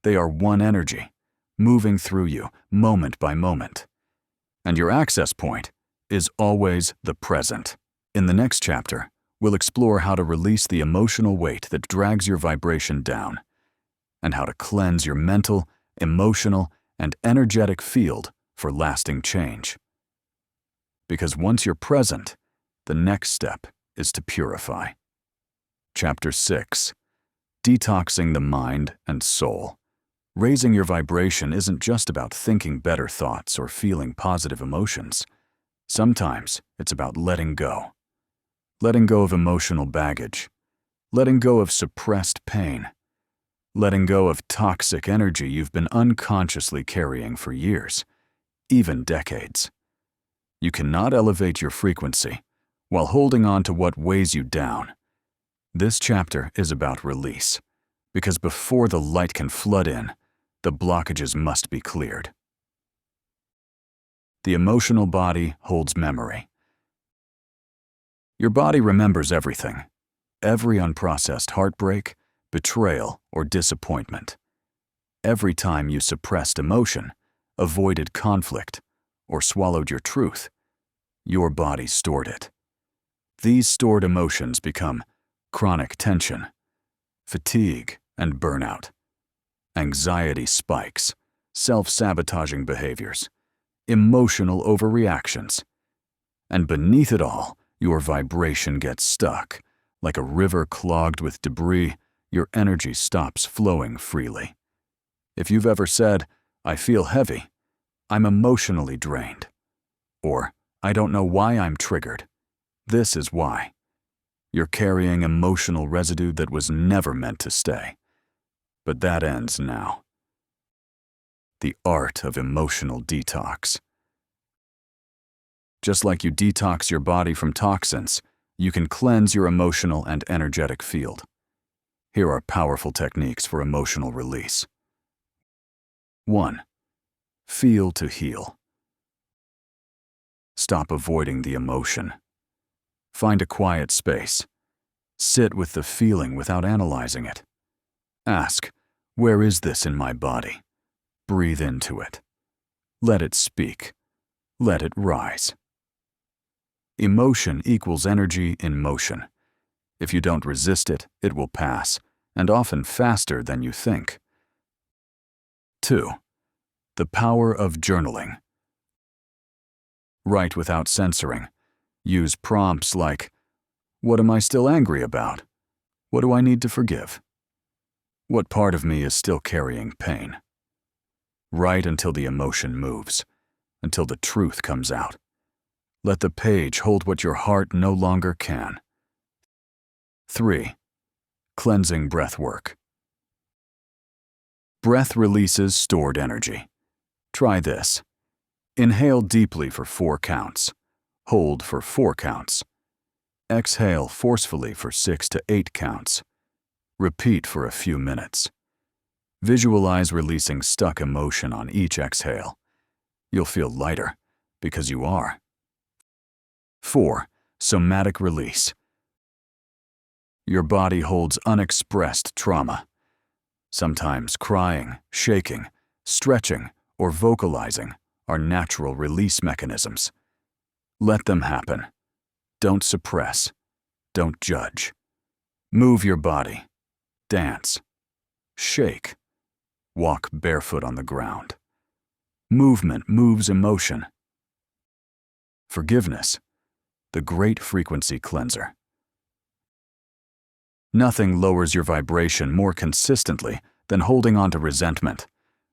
They are one energy, moving through you, moment by moment. And your access point is always the present. In the next chapter, we'll explore how to release the emotional weight that drags your vibration down, and how to cleanse your mental, emotional, and energetic field for lasting change. Because once you're present, the next step is to purify. Chapter 6. Detoxing the mind and soul. Raising your vibration isn't just about thinking better thoughts or feeling positive emotions. Sometimes it's about letting go. Letting go of emotional baggage. Letting go of suppressed pain. Letting go of toxic energy you've been unconsciously carrying for years, even decades. You cannot elevate your frequency while holding on to what weighs you down. This chapter is about release, because before the light can flood in, the blockages must be cleared. The emotional body holds memory. Your body remembers everything, every unprocessed heartbreak, betrayal, or disappointment. Every time you suppressed emotion, avoided conflict, or swallowed your truth, your body stored it. These stored emotions become chronic tension, fatigue, and burnout, anxiety spikes, self-sabotaging behaviors, emotional overreactions. And beneath it all, your vibration gets stuck. Like a river clogged with debris, your energy stops flowing freely. If you've ever said, "I feel heavy," "I'm emotionally drained," or "I don't know why I'm triggered," this is why. You're carrying emotional residue that was never meant to stay. But that ends now. The art of emotional detox. Just like you detox your body from toxins, you can cleanse your emotional and energetic field. Here are powerful techniques for emotional release. 1. Feel to heal. Stop avoiding the emotion. Find a quiet space. Sit with the feeling without analyzing it. Ask, where is this in my body? Breathe into it. Let it speak. Let it rise. Emotion equals energy in motion. If you don't resist it, it will pass, and often faster than you think. 2. The power of journaling. Write without censoring. Use prompts like, what am I still angry about? What do I need to forgive? What part of me is still carrying pain? Write until the emotion moves, until the truth comes out. Let the page hold what your heart no longer can. 3. Cleansing breath work. Breath releases stored energy. Try this. Inhale deeply for 4 counts. Hold for 4 counts. Exhale forcefully for 6 to 8 counts. Repeat for a few minutes. Visualize releasing stuck emotion on each exhale. You'll feel lighter, because you are. 4. Somatic release. Your body holds unexpressed trauma. Sometimes crying, shaking, stretching, or vocalizing are natural release mechanisms. Let them happen. Don't suppress. Don't judge. Move your body. Dance. Shake. Walk barefoot on the ground. Movement moves emotion. Forgiveness, the great frequency cleanser. Nothing lowers your vibration more consistently than holding on to resentment.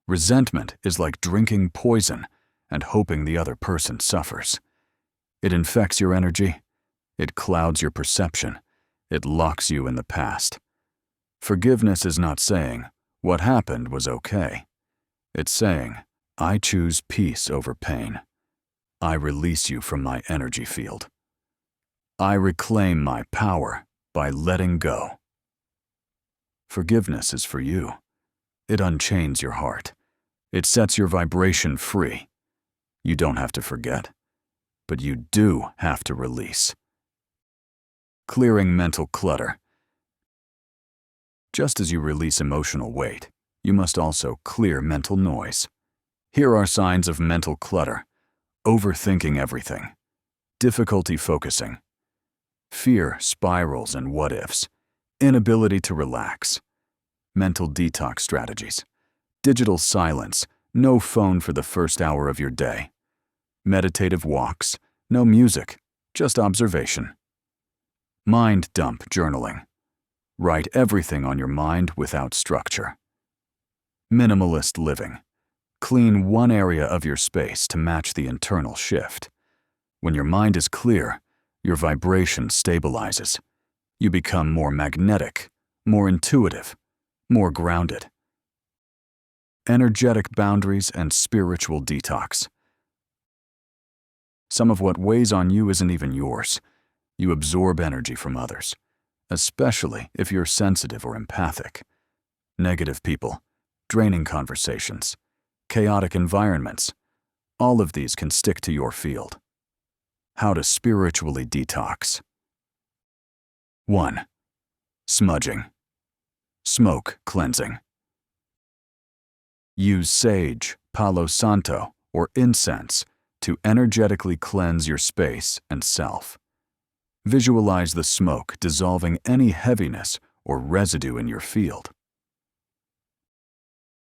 Resentment is like drinking poison and hoping the other person suffers. It infects your energy. It clouds your perception. It locks you in the past. Forgiveness is not saying, what happened was okay. It's saying, I choose peace over pain. I release you from my energy field. I reclaim my power by letting go. Forgiveness is for you. It unchains your heart. It sets your vibration free. You don't have to forget, but you do have to release. Clearing mental clutter. Just as you release emotional weight, you must also clear mental noise. Here are signs of mental clutter: overthinking everything, difficulty focusing, fear spirals and what-ifs, inability to relax. Mental detox strategies: digital silence, No phone for the first hour of your day. Meditative walks, no music, just observation. Mind dump journaling. Write everything on your mind without structure. Minimalist living. Clean one area of your space to match the internal shift. When your mind is clear, your vibration stabilizes. You become more magnetic, more intuitive, more grounded. Energetic boundaries and spiritual detox. Some of what weighs on you isn't even yours. You absorb energy from others, especially if you're sensitive or empathic. Negative people, draining conversations, chaotic environments, all of these can stick to your field. How to spiritually detox. 1. Smudging. Smoke cleansing. Use sage, Palo Santo, or incense to energetically cleanse your space and self. Visualize the smoke dissolving any heaviness or residue in your field.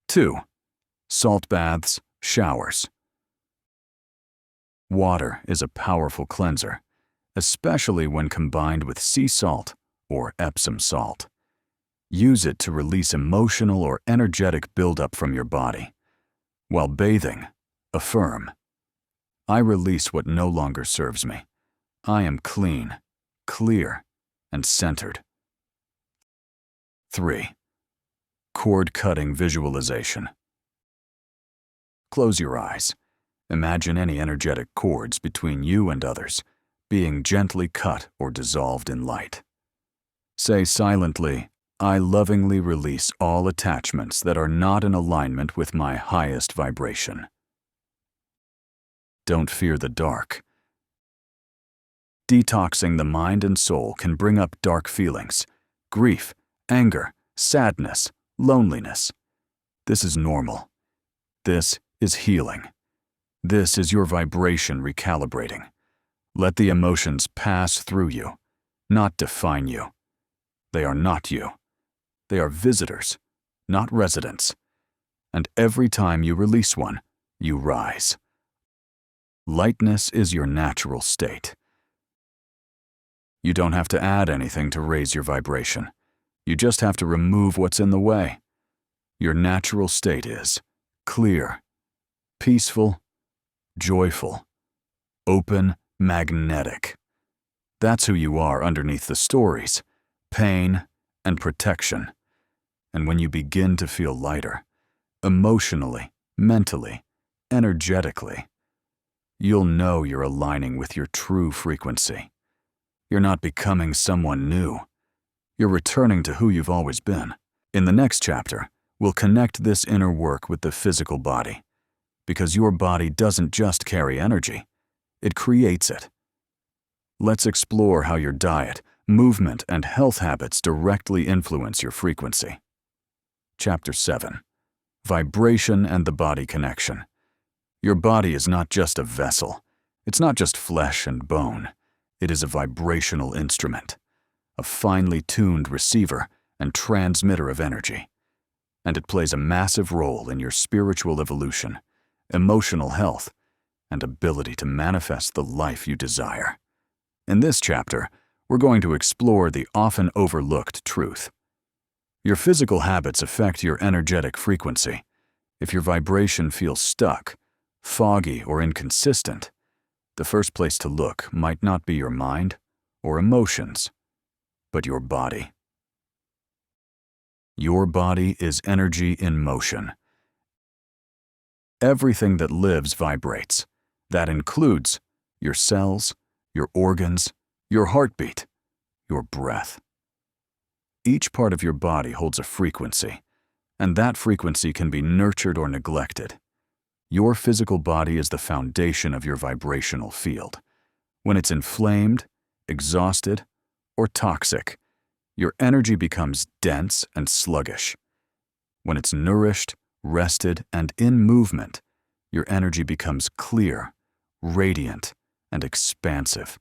2. Salt baths, showers. Water is a powerful cleanser, especially when combined with sea salt or Epsom salt. Use it to release emotional or energetic buildup from your body. While bathing, affirm, I release what no longer serves me. I am clean, clear, and centered. 3. Cord-cutting visualization. Close your eyes. Imagine any energetic cords between you and others being gently cut or dissolved in light. Say silently, I lovingly release all attachments that are not in alignment with my highest vibration. Don't fear the dark. Detoxing the mind and soul can bring up dark feelings, grief, anger, sadness, loneliness. This is normal. This is healing. This is your vibration recalibrating. Let the emotions pass through you, not define you. They are not you. They are visitors, not residents. And every time you release one, you rise. Lightness is your natural state. You don't have to add anything to raise your vibration. You just have to remove what's in the way. Your natural state is clear, peaceful, joyful, open, magnetic. That's who you are underneath the stories, pain, and protection. And when you begin to feel lighter, emotionally, mentally, energetically, you'll know you're aligning with your true frequency. You're not becoming someone new. You're returning to who you've always been. In the next chapter, we'll connect this inner work with the physical body, because your body doesn't just carry energy, it creates it. Let's explore how your diet, movement, and health habits directly influence your frequency. Chapter 7. Vibration and the Body Connection. Your body is not just a vessel. It's not just flesh and bone. It is a vibrational instrument, a finely tuned receiver and transmitter of energy. And it plays a massive role in your spiritual evolution, emotional health, and ability to manifest the life you desire. In this chapter, we're going to explore the often overlooked truth. Your physical habits affect your energetic frequency. If your vibration feels stuck, foggy, or inconsistent, the first place to look might not be your mind or emotions, but your body. Your body is energy in motion. Everything that lives vibrates. That includes your cells, your organs, your heartbeat, your breath. Each part of your body holds a frequency, and that frequency can be nurtured or neglected. Your physical body is the foundation of your vibrational field. When it's inflamed, exhausted, or toxic, your energy becomes dense and sluggish. When it's nourished, rested, and in movement, your energy becomes clear, radiant, and expansive.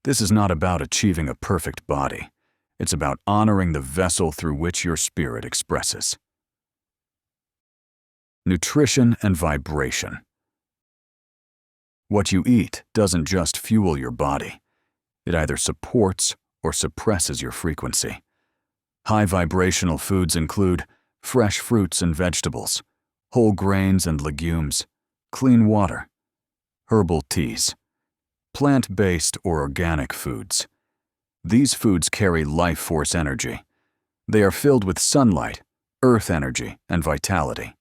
This is not about achieving a perfect body. It's about honoring the vessel through which your spirit expresses. Nutrition and vibration. What you eat doesn't just fuel your body. It either supports or suppresses your frequency. High vibrational foods include fresh fruits and vegetables, whole grains and legumes, clean water, herbal teas, plant-based or organic foods. These foods carry life force energy. They are filled with sunlight, earth energy, and vitality.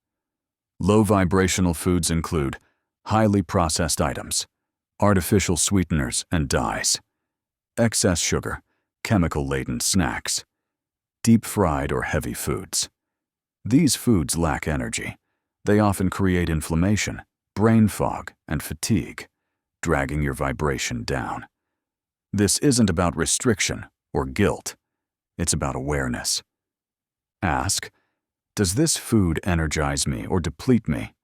Low vibrational foods include highly processed items, artificial sweeteners and dyes, excess sugar, chemical-laden snacks, deep-fried or heavy foods. These foods lack energy. They often create inflammation, brain fog, and fatigue, dragging your vibration down. This isn't about restriction or guilt. It's about awareness. Ask, does this food energize me or deplete me?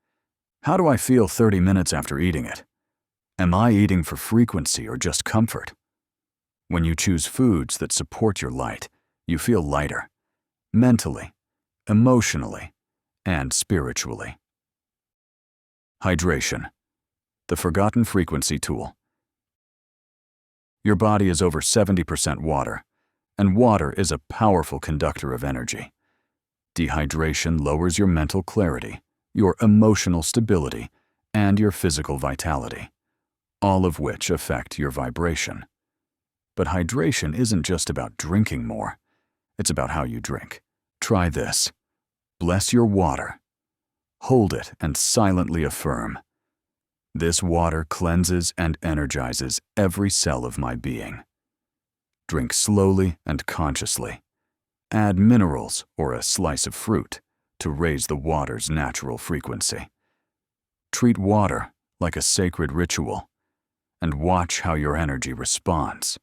How do I feel 30 minutes after eating it? Am I eating for frequency or just comfort? When you choose foods that support your light, you feel lighter, mentally, emotionally, and spiritually. Hydration, the forgotten frequency tool. Your body is over 70% water, and water is a powerful conductor of energy. Dehydration lowers your mental clarity, your emotional stability, and your physical vitality, all of which affect your vibration. But hydration isn't just about drinking more. It's about how you drink. Try this. Bless your water. Hold it and silently affirm, this water cleanses and energizes every cell of my being. Drink slowly and consciously. Add minerals or a slice of fruit to raise the water's natural frequency. Treat water like a sacred ritual and watch how your energy responds.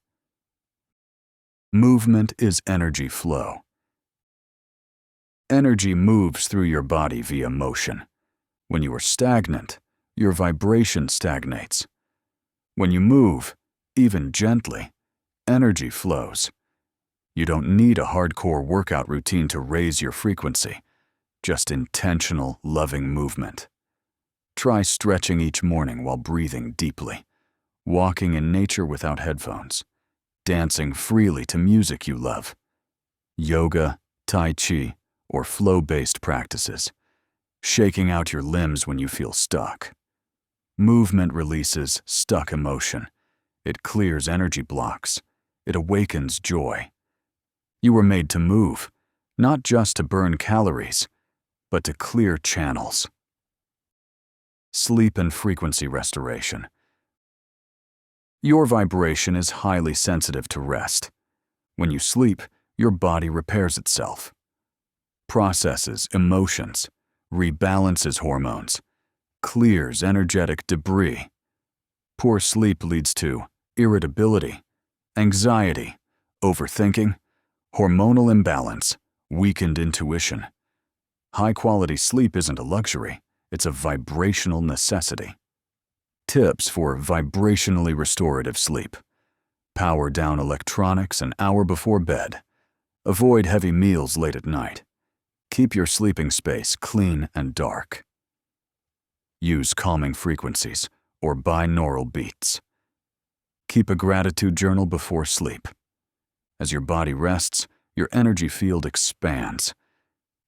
Movement is energy flow. Energy moves through your body via motion. When you are stagnant, your vibration stagnates. When you move, even gently, energy flows. You don't need a hardcore workout routine to raise your frequency, just intentional, loving movement. Try stretching each morning while breathing deeply, walking in nature without headphones, dancing freely to music you love, yoga, tai chi, or flow-based practices, shaking out your limbs when you feel stuck. Movement releases stuck emotion. It clears energy blocks. It awakens joy. You were made to move, not just to burn calories, but to clear channels. Sleep and frequency restoration. Your vibration is highly sensitive to rest. When you sleep, your body repairs itself, processes emotions, rebalances hormones, clears energetic debris. Poor sleep leads to irritability, anxiety, overthinking, hormonal imbalance, weakened intuition. High-quality sleep isn't a luxury, it's a vibrational necessity. Tips for vibrationally restorative sleep. Power down electronics an hour before bed. Avoid heavy meals late at night. Keep your sleeping space clean and dark. Use calming frequencies or binaural beats. Keep a gratitude journal before sleep. As your body rests, your energy field expands.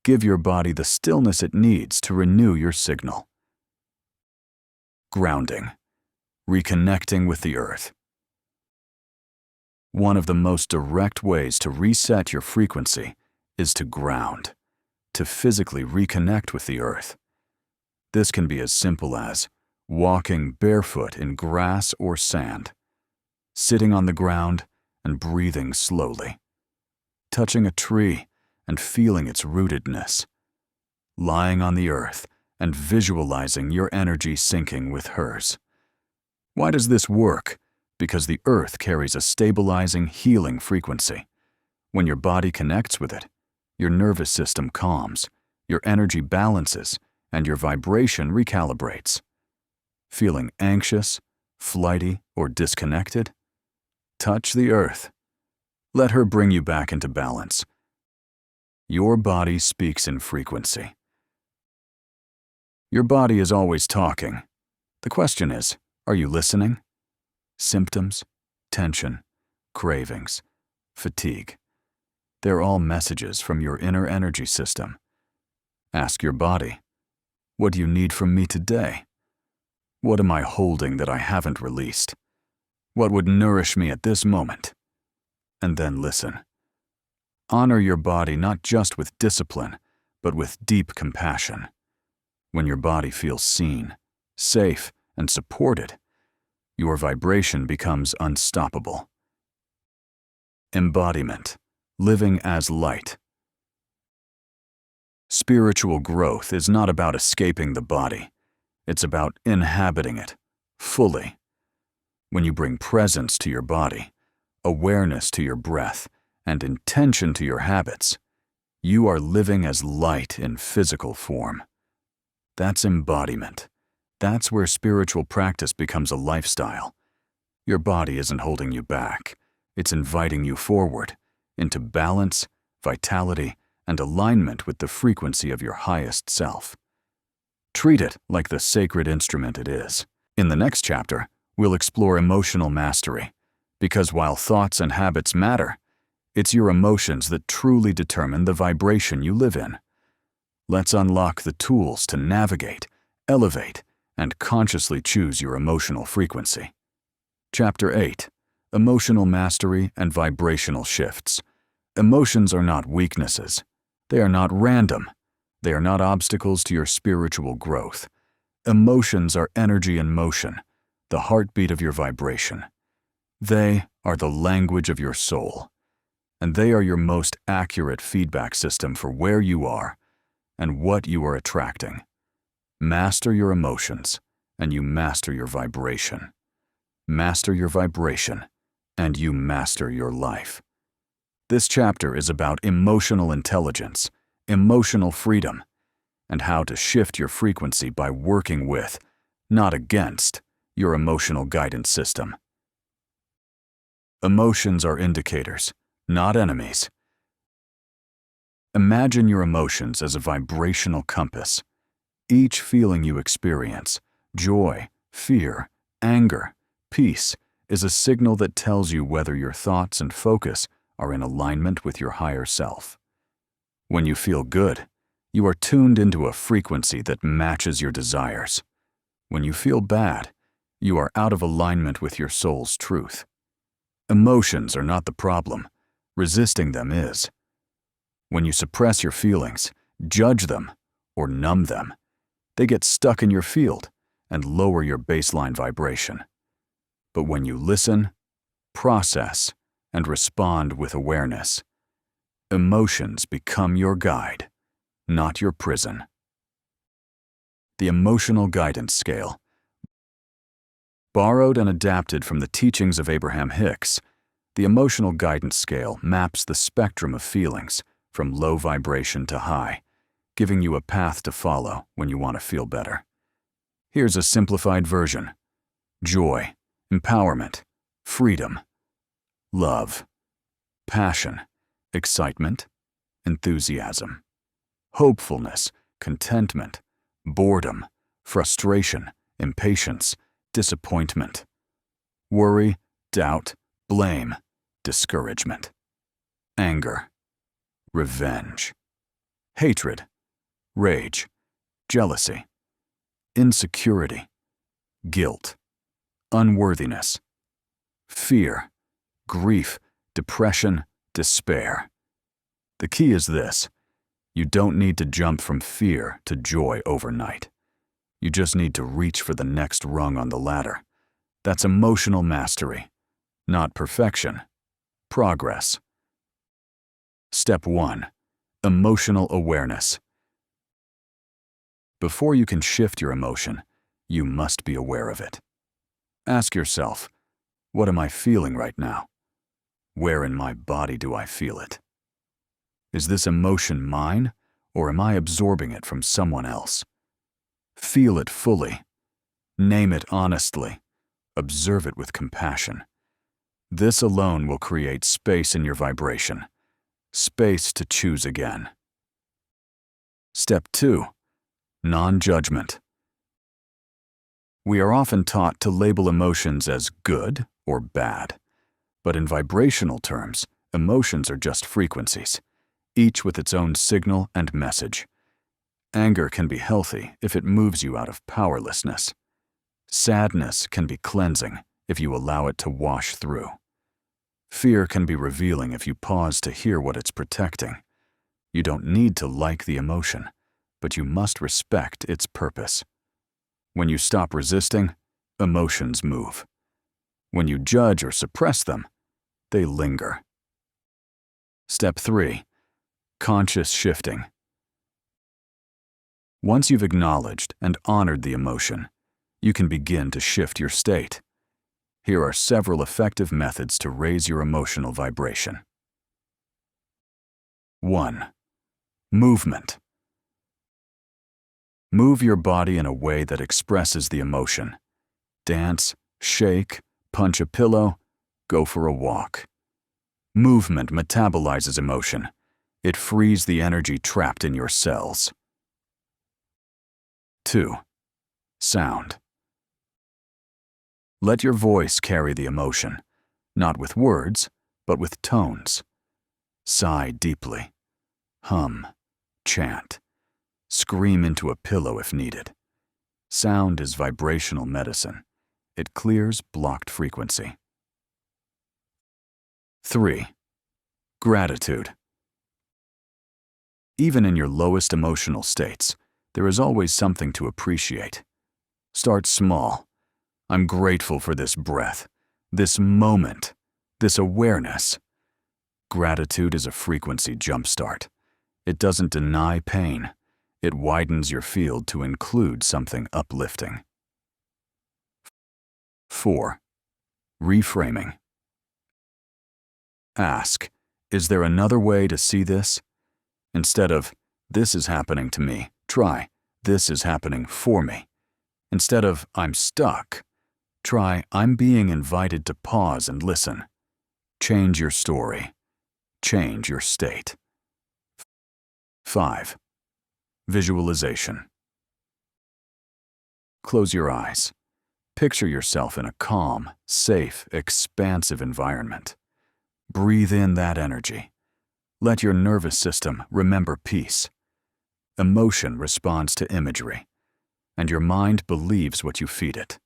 Give your body the stillness it needs to renew your signal. Grounding. Reconnecting with the earth. One of the most direct ways to reset your frequency is to ground, to physically reconnect with the earth. This can be as simple as walking barefoot in grass or sand, sitting on the ground and breathing slowly, touching a tree and feeling its rootedness, lying on the earth and visualizing your energy syncing with hers. Why does this work? Because the earth carries a stabilizing, healing frequency. When your body connects with it, your nervous system calms, your energy balances, and your vibration recalibrates. Feeling anxious, flighty, or disconnected? Touch the earth. Let her bring you back into balance. Your body speaks in frequency. Your body is always talking. The question is, are you listening? Symptoms, tension, cravings, fatigue. They're all messages from your inner energy system. Ask your body, what do you need from me today? What am I holding that I haven't released? What would nourish me at this moment? And then listen. Honor your body not just with discipline, but with deep compassion. When your body feels seen, safe, and supported, your vibration becomes unstoppable. Embodiment, living as light. Spiritual growth is not about escaping the body. It's about inhabiting it fully. When you bring presence to your body, awareness to your breath, and intention to your habits, you are living as light in physical form. That's embodiment. That's where spiritual practice becomes a lifestyle. Your body isn't holding you back. It's inviting you forward, into balance, vitality, and alignment with the frequency of your highest self. Treat it like the sacred instrument it is. In the next chapter, we'll explore emotional mastery, because while thoughts and habits matter, it's your emotions that truly determine the vibration you live in. Let's unlock the tools to navigate, elevate, and consciously choose your emotional frequency. Chapter 8. Emotional Mastery and Vibrational Shifts. Emotions are not weaknesses. They are not random. They are not obstacles to your spiritual growth. Emotions are energy in motion, the heartbeat of your vibration. They are the language of your soul, and they are your most accurate feedback system for where you are and what you are attracting. Master your emotions, and you master your vibration. Master your vibration, and you master your life. This chapter is about emotional intelligence, emotional freedom, and how to shift your frequency by working with, not against, your emotional guidance system. Emotions are indicators, not enemies. Imagine your emotions as a vibrational compass. Each feeling you experience, joy, fear, anger, peace, is a signal that tells you whether your thoughts and focus are in alignment with your higher self. When you feel good, you are tuned into a frequency that matches your desires. When you feel bad, you are out of alignment with your soul's truth. Emotions are not the problem. Resisting them is. When you suppress your feelings, judge them, or numb them, they get stuck in your field and lower your baseline vibration. But when you listen, process, and respond with awareness, emotions become your guide, not your prison. The Emotional Guidance Scale. Borrowed and adapted from the teachings of Abraham Hicks, the Emotional Guidance Scale maps the spectrum of feelings from low vibration to high, giving you a path to follow when you want to feel better. Here's a simplified version: joy, empowerment, freedom, love, passion, excitement, enthusiasm, hopefulness, contentment, boredom, frustration, impatience, disappointment, worry, doubt, blame, discouragement, anger, revenge, hatred, rage, jealousy, insecurity, guilt, unworthiness, fear, grief, depression, despair. The key is this: you don't need to jump from fear to joy overnight. You just need to reach for the next rung on the ladder. That's emotional mastery, not perfection, progress. Step 1. Emotional awareness. Before you can shift your emotion, you must be aware of it. Ask yourself, what am I feeling right now? Where in my body do I feel it? Is this emotion mine, or am I absorbing it from someone else? Feel it fully. Name it honestly. Observe it with compassion. This alone will create space in your vibration, space to choose again. Step 2. Non-judgment. We are often taught to label emotions as good or bad. But in vibrational terms, emotions are just frequencies, each with its own signal and message. Anger can be healthy if it moves you out of powerlessness. Sadness can be cleansing if you allow it to wash through. Fear can be revealing if you pause to hear what it's protecting. You don't need to like the emotion, but you must respect its purpose. When you stop resisting, emotions move. When you judge or suppress them, they linger. Step 3. Conscious shifting. Once you've acknowledged and honored the emotion, you can begin to shift your state. Here are several effective methods to raise your emotional vibration. 1. Movement. Move your body in a way that expresses the emotion. Dance, shake, punch a pillow, go for a walk. Movement metabolizes emotion. It frees the energy trapped in your cells. 2. Sound. Let your voice carry the emotion, not with words, but with tones. Sigh deeply. Hum. Chant. Scream into a pillow if needed. Sound is vibrational medicine. It clears blocked frequency. 3. Gratitude. Even in your lowest emotional states, there is always something to appreciate. Start small. I'm grateful for this breath, this moment, this awareness. Gratitude is a frequency jumpstart. It doesn't deny pain. It widens your field to include something uplifting. 4. Reframing. Ask, is there another way to see this? Instead of, this is happening to me, try, this is happening for me. Instead of, I'm stuck, try, I'm being invited to pause and listen. Change your story. Change your state. 5. Visualization. Close your eyes. Picture yourself in a calm, safe, expansive environment. Breathe in that energy. Let your nervous system remember peace. Emotion responds to imagery, and your mind believes what you feed it.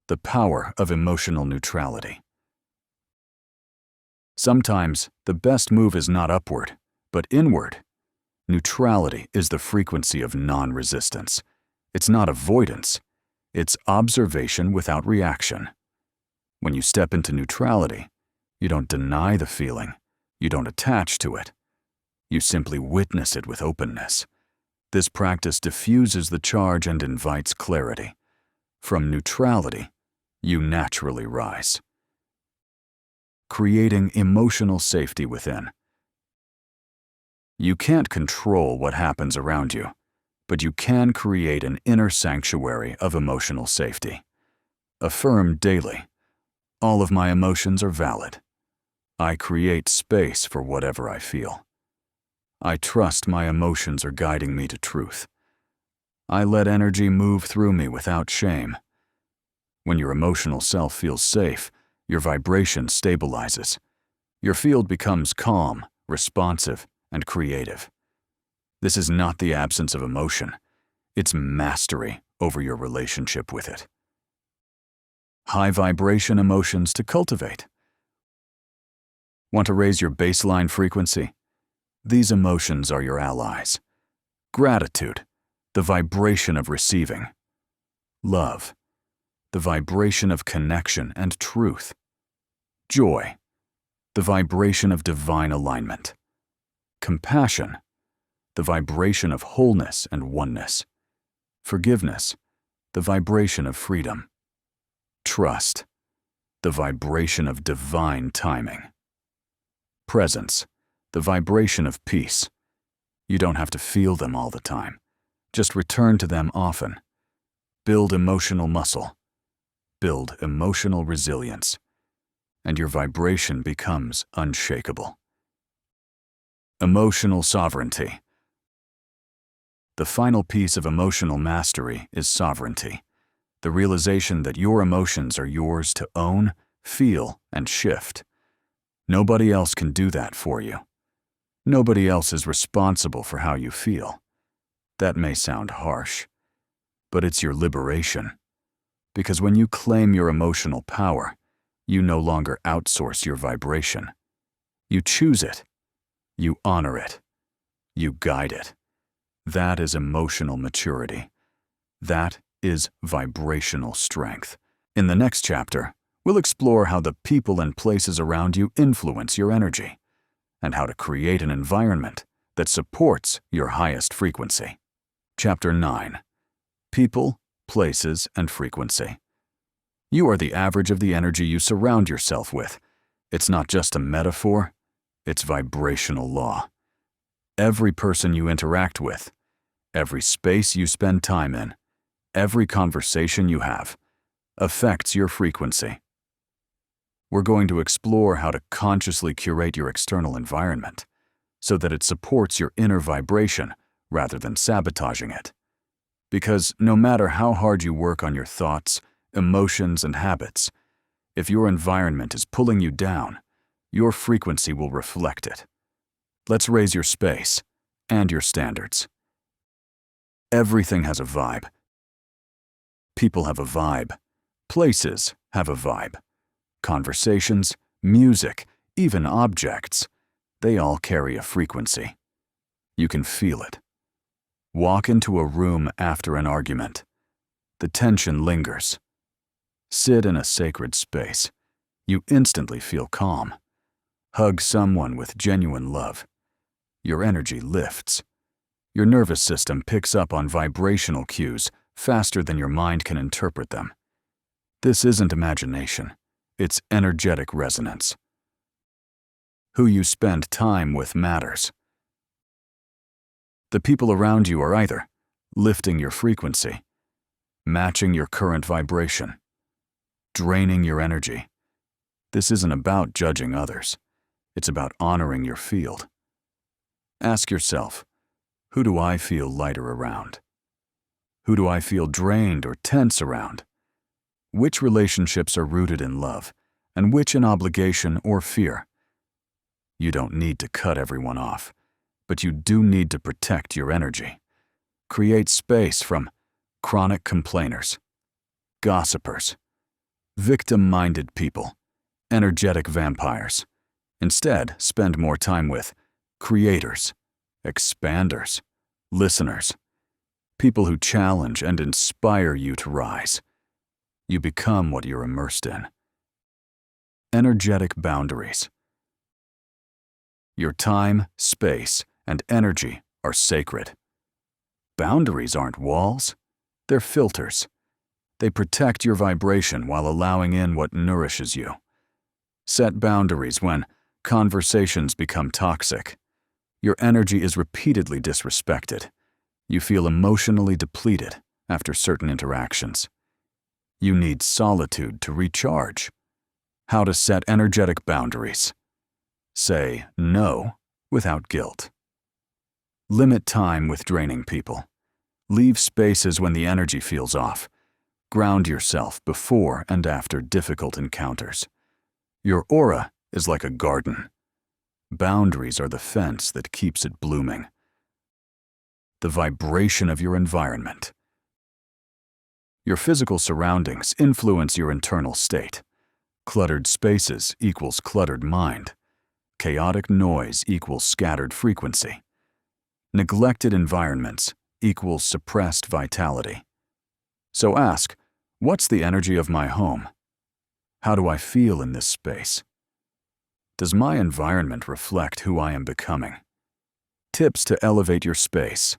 The power of emotional neutrality. Sometimes the best move is not upward, but inward. Neutrality is the frequency of non-resistance. It's not avoidance. It's observation without reaction. When you step into neutrality, you don't deny the feeling. You don't attach to it. You simply witness it with openness. This practice diffuses the charge and invites clarity. From neutrality, you naturally rise. Creating emotional safety within. You can't control what happens around you, but you can create an inner sanctuary of emotional safety. Affirm daily, all of my emotions are valid. I create space for whatever I feel. I trust my emotions are guiding me to truth. I let energy move through me without shame. When your emotional self feels safe, your vibration stabilizes. Your field becomes calm, responsive, and creative. This is not the absence of emotion. It's mastery over your relationship with it. High vibration emotions to cultivate. Want to raise your baseline frequency? These emotions are your allies. Gratitude, the vibration of receiving. Love, the vibration of connection and truth. Joy, the vibration of divine alignment. Compassion, the vibration of wholeness and oneness. Forgiveness, the vibration of freedom. Trust, the vibration of divine timing. Presence, the vibration of peace. You don't have to feel them all the time. Just return to them often. Build emotional muscle. Build emotional resilience. And your vibration becomes unshakable. Emotional sovereignty. The final piece of emotional mastery is sovereignty. the realization that your emotions are yours to own, feel, and shift. Nobody else can do that for you. Nobody else is responsible for how you feel. That may sound harsh, but it's your liberation. Because when you claim your emotional power, you no longer outsource your vibration. You choose it. You honor it. You guide it. That is emotional maturity. That is vibrational strength. In the next chapter, we'll explore how the people and places around you influence your energy, and how to create an environment that supports your highest frequency. Chapter 9. People, Places, and Frequency. You are the average of the energy you surround yourself with. It's not just a metaphor, it's vibrational law. Every person you interact with, every space you spend time in, every conversation you have, affects your frequency. We're going to explore how to consciously curate your external environment so that it supports your inner vibration rather than sabotaging it. Because no matter how hard you work on your thoughts, emotions, and habits, if your environment is pulling you down, your frequency will reflect it. Let's raise your space and your standards. Everything has a vibe. People have a vibe. Places have a vibe. Conversations, music, even objects, they all carry a frequency. You can feel it. Walk into a room after an argument. The tension lingers. Sit in a sacred space. You instantly feel calm. Hug someone with genuine love. Your energy lifts. Your nervous system picks up on vibrational cues faster than your mind can interpret them. This isn't imagination. It's energetic resonance. Who you spend time with matters. The people around you are either lifting your frequency, matching your current vibration, draining your energy. This isn't about judging others. It's about honoring your field. Ask yourself, who do I feel lighter around? Who do I feel drained or tense around? Which relationships are rooted in love, and which in obligation or fear? You don't need to cut everyone off, but you do need to protect your energy. Create space from chronic complainers, gossipers, victim-minded people, energetic vampires. Instead, spend more time with creators, expanders, listeners, people who challenge and inspire you to rise. You become what you're immersed in. Energetic boundaries. Your time, space, and energy are sacred. Boundaries aren't walls, they're filters. They protect your vibration while allowing in what nourishes you. Set boundaries when conversations become toxic. Your energy is repeatedly disrespected. You feel emotionally depleted after certain interactions. You need solitude to recharge. How to set energetic boundaries. Say no without guilt. Limit time with draining people. Leave spaces when the energy feels off. Ground yourself before and after difficult encounters. Your aura is like a garden. Boundaries are the fence that keeps it blooming. The vibration of your environment. Your physical surroundings influence your internal state. Cluttered spaces equals cluttered mind. Chaotic noise equals scattered frequency. Neglected environments equals suppressed vitality. So ask, what's the energy of my home? How do I feel in this space? Does my environment reflect who I am becoming? Tips to elevate your space.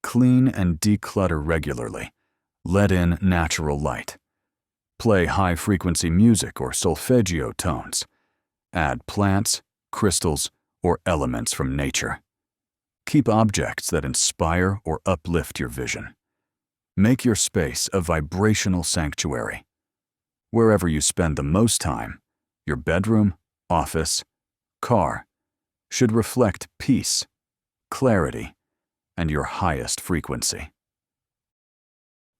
Clean and declutter regularly. Let in natural light. Play high-frequency music or solfeggio tones. Add plants, crystals, or elements from nature. Keep objects that inspire or uplift your vision. Make your space a vibrational sanctuary. Wherever you spend the most time, your bedroom, office, car, should reflect peace, clarity, and your highest frequency.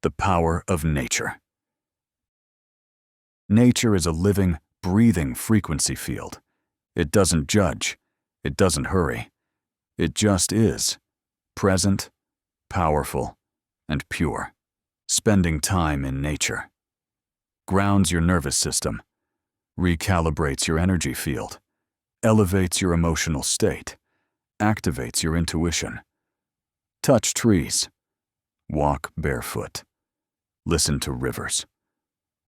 The power of nature. Nature is a living, breathing frequency field. It doesn't judge. It doesn't hurry. It just is, present, powerful, and pure. Spending time in nature grounds your nervous system, recalibrates your energy field, elevates your emotional state, activates your intuition. Touch trees. Walk barefoot. Listen to rivers.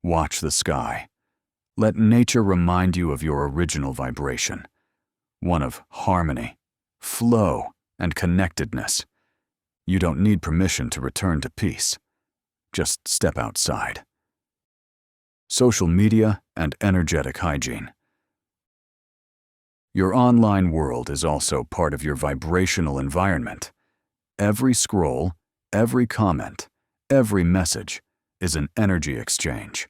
Watch the sky. Let nature remind you of your original vibration, one of harmony, flow, and connectedness. You don't need permission to return to peace. Just step outside. Social media and energetic hygiene. Your online world is also part of your vibrational environment. Every scroll, every comment, every message is an energy exchange.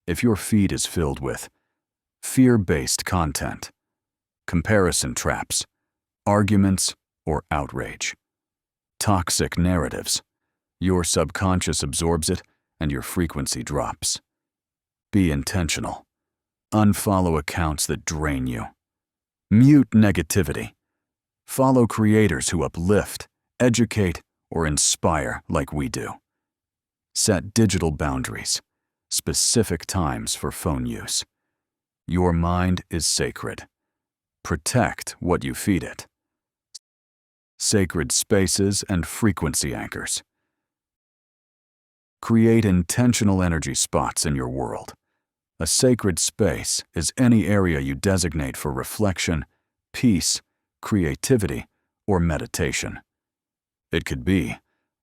If your feed is filled with fear-based content, comparison traps, arguments, or outrage, toxic narratives, your subconscious absorbs it and your frequency drops. Be intentional. Unfollow accounts that drain you. Mute negativity. Follow creators who uplift, educate, or inspire like we do. Set digital boundaries, specific times for phone use. Your mind is sacred. Protect what you feed it. Sacred spaces and frequency anchors. Create intentional energy spots in your world. A sacred space is any area you designate for reflection, peace, creativity, or meditation. It could be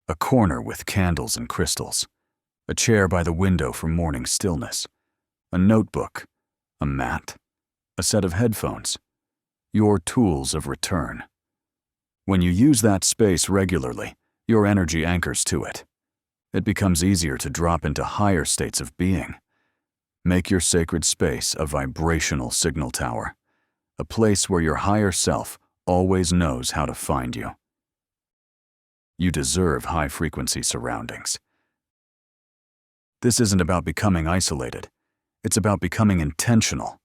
a corner with candles and crystals, a chair by the window for morning stillness, a notebook, a mat, a set of headphones, your tools of return. When you use that space regularly, your energy anchors to it. It becomes easier to drop into higher states of being. Make your sacred space a vibrational signal tower, a place where your higher self always knows how to find you. You deserve high-frequency surroundings. This isn't about becoming isolated. It's about becoming intentional.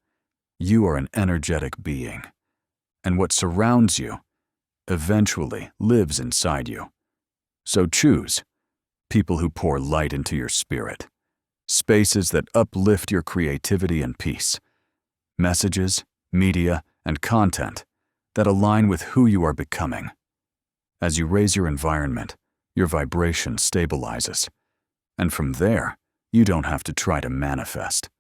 You are an energetic being, and what surrounds you eventually lives inside you. So choose people who pour light into your spirit, spaces that uplift your creativity and peace, messages, media, and content that align with who you are becoming. As you raise your environment, your vibration stabilizes, and from there, you don't have to try to manifest.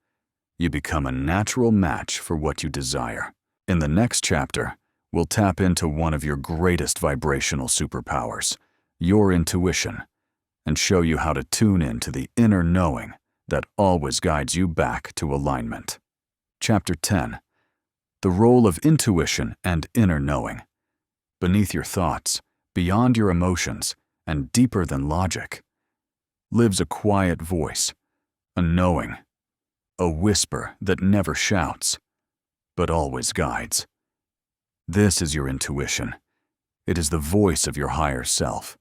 You become a natural match for what you desire. In the next chapter, we'll tap into one of your greatest vibrational superpowers, your intuition, and show you how to tune into the inner knowing that always guides you back to alignment. Chapter 10. The role of intuition and inner knowing. Beneath your thoughts, beyond your emotions, and deeper than logic, lives a quiet voice, a knowing, a whisper that never shouts, but always guides. This is your intuition. It is the voice of your higher self.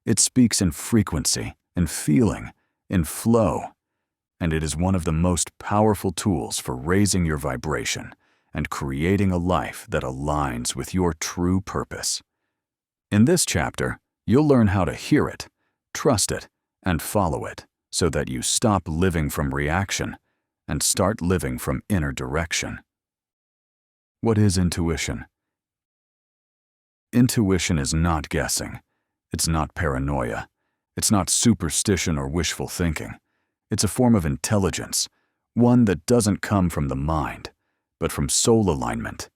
It speaks in frequency, in feeling, in flow, and it is one of the most powerful tools for raising your vibration and creating a life that aligns with your true purpose. In this chapter, you'll learn how to hear it, trust it, and follow it so that you stop living from reaction and start living from inner direction. What is intuition? Intuition is not guessing. It's not paranoia. It's not superstition or wishful thinking. It's a form of intelligence, one that doesn't come from the mind, but from soul alignment.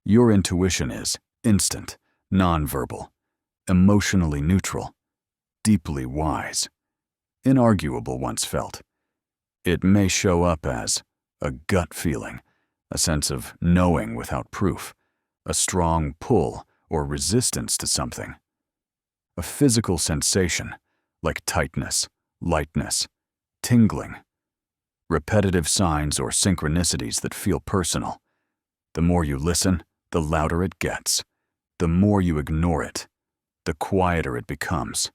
Your intuition is instant, nonverbal, emotionally neutral, deeply wise, inarguable once felt. It may show up as a gut feeling, a sense of knowing without proof, a strong pull or resistance to something, a physical sensation like tightness, lightness, tingling, repetitive signs or synchronicities that feel personal. The more you listen, the louder it gets. The more you ignore it, the quieter it becomes.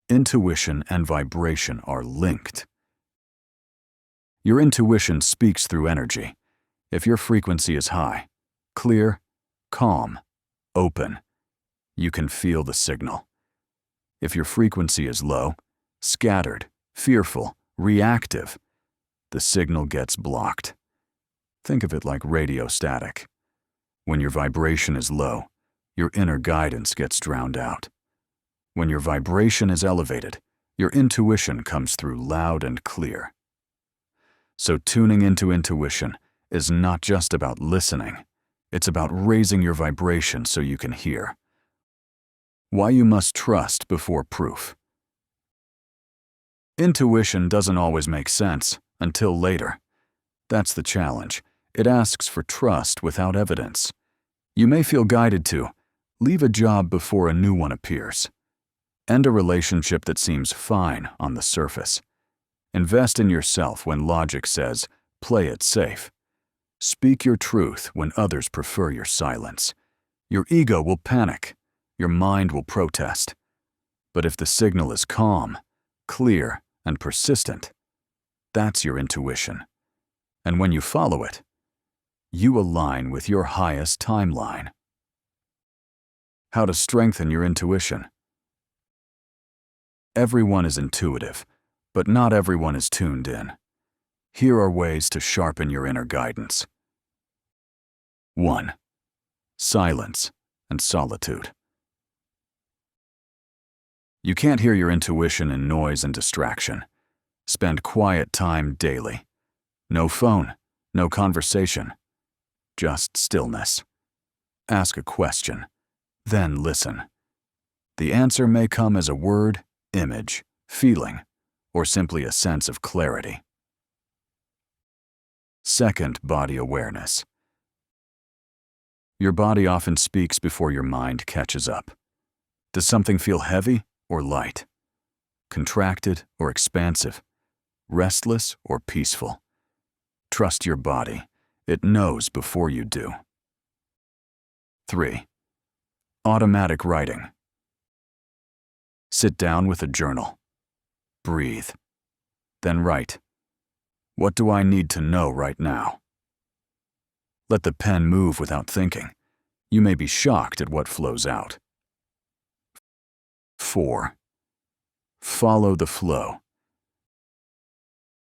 Intuition and vibration are linked. Your intuition speaks through energy. If your frequency is high, clear, calm, open, you can feel the signal. If your frequency is low, scattered, fearful, reactive, the signal gets blocked. Think of it like radio static. When your vibration is low, your inner guidance gets drowned out. When your vibration is elevated, your intuition comes through loud and clear. So tuning into intuition is not just about listening. It's about raising your vibration so you can hear. Why you must trust before proof. Intuition doesn't always make sense until later. That's the challenge. It asks for trust without evidence. You may feel guided to leave a job before a new one appears. End a relationship that seems fine on the surface. Invest in yourself when logic says, play it safe. Speak your truth when others prefer your silence. Your ego will panic. Your mind will protest. But if the signal is calm, clear, and persistent, that's your intuition. And when you follow it, you align with your highest timeline. How to strengthen your intuition. Everyone is intuitive, but not everyone is tuned in. Here are ways to sharpen your inner guidance. 1. Silence and solitude. You can't hear your intuition in noise and distraction. Spend quiet time daily. No phone, no conversation, just stillness. Ask a question, then listen. The answer may come as a word, image, feeling, or simply a sense of clarity. 2. Body awareness. Your body often speaks before your mind catches up. Does something feel heavy or light? Contracted or expansive? Restless or peaceful? Trust your body. It knows before you do. 3. Automatic writing. Sit down with a journal. Breathe. Then write. What do I need to know right now? Let the pen move without thinking. You may be shocked at what flows out. 4. Follow the flow.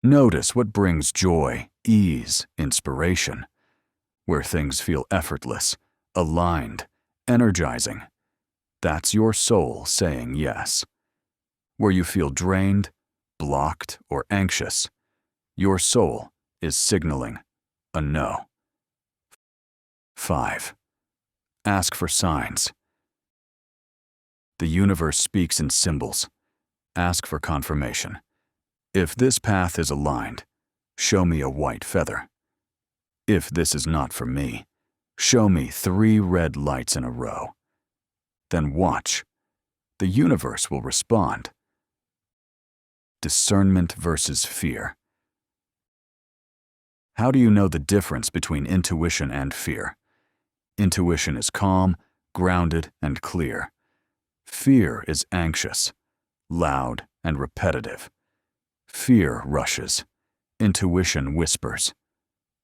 Notice what brings joy, ease, inspiration, where things feel effortless, aligned, energizing. That's your soul saying yes. Where you feel drained, blocked, or anxious, your soul is signaling a no. 5. Ask for signs. The universe speaks in symbols. Ask for confirmation. If this path is aligned, show me a white feather. If this is not for me, show me 3 red lights in a row. Then watch. The universe will respond. Discernment versus fear. How do you know the difference between intuition and fear? Intuition is calm, grounded, and clear. Fear is anxious, loud, and repetitive. Fear rushes. Intuition whispers.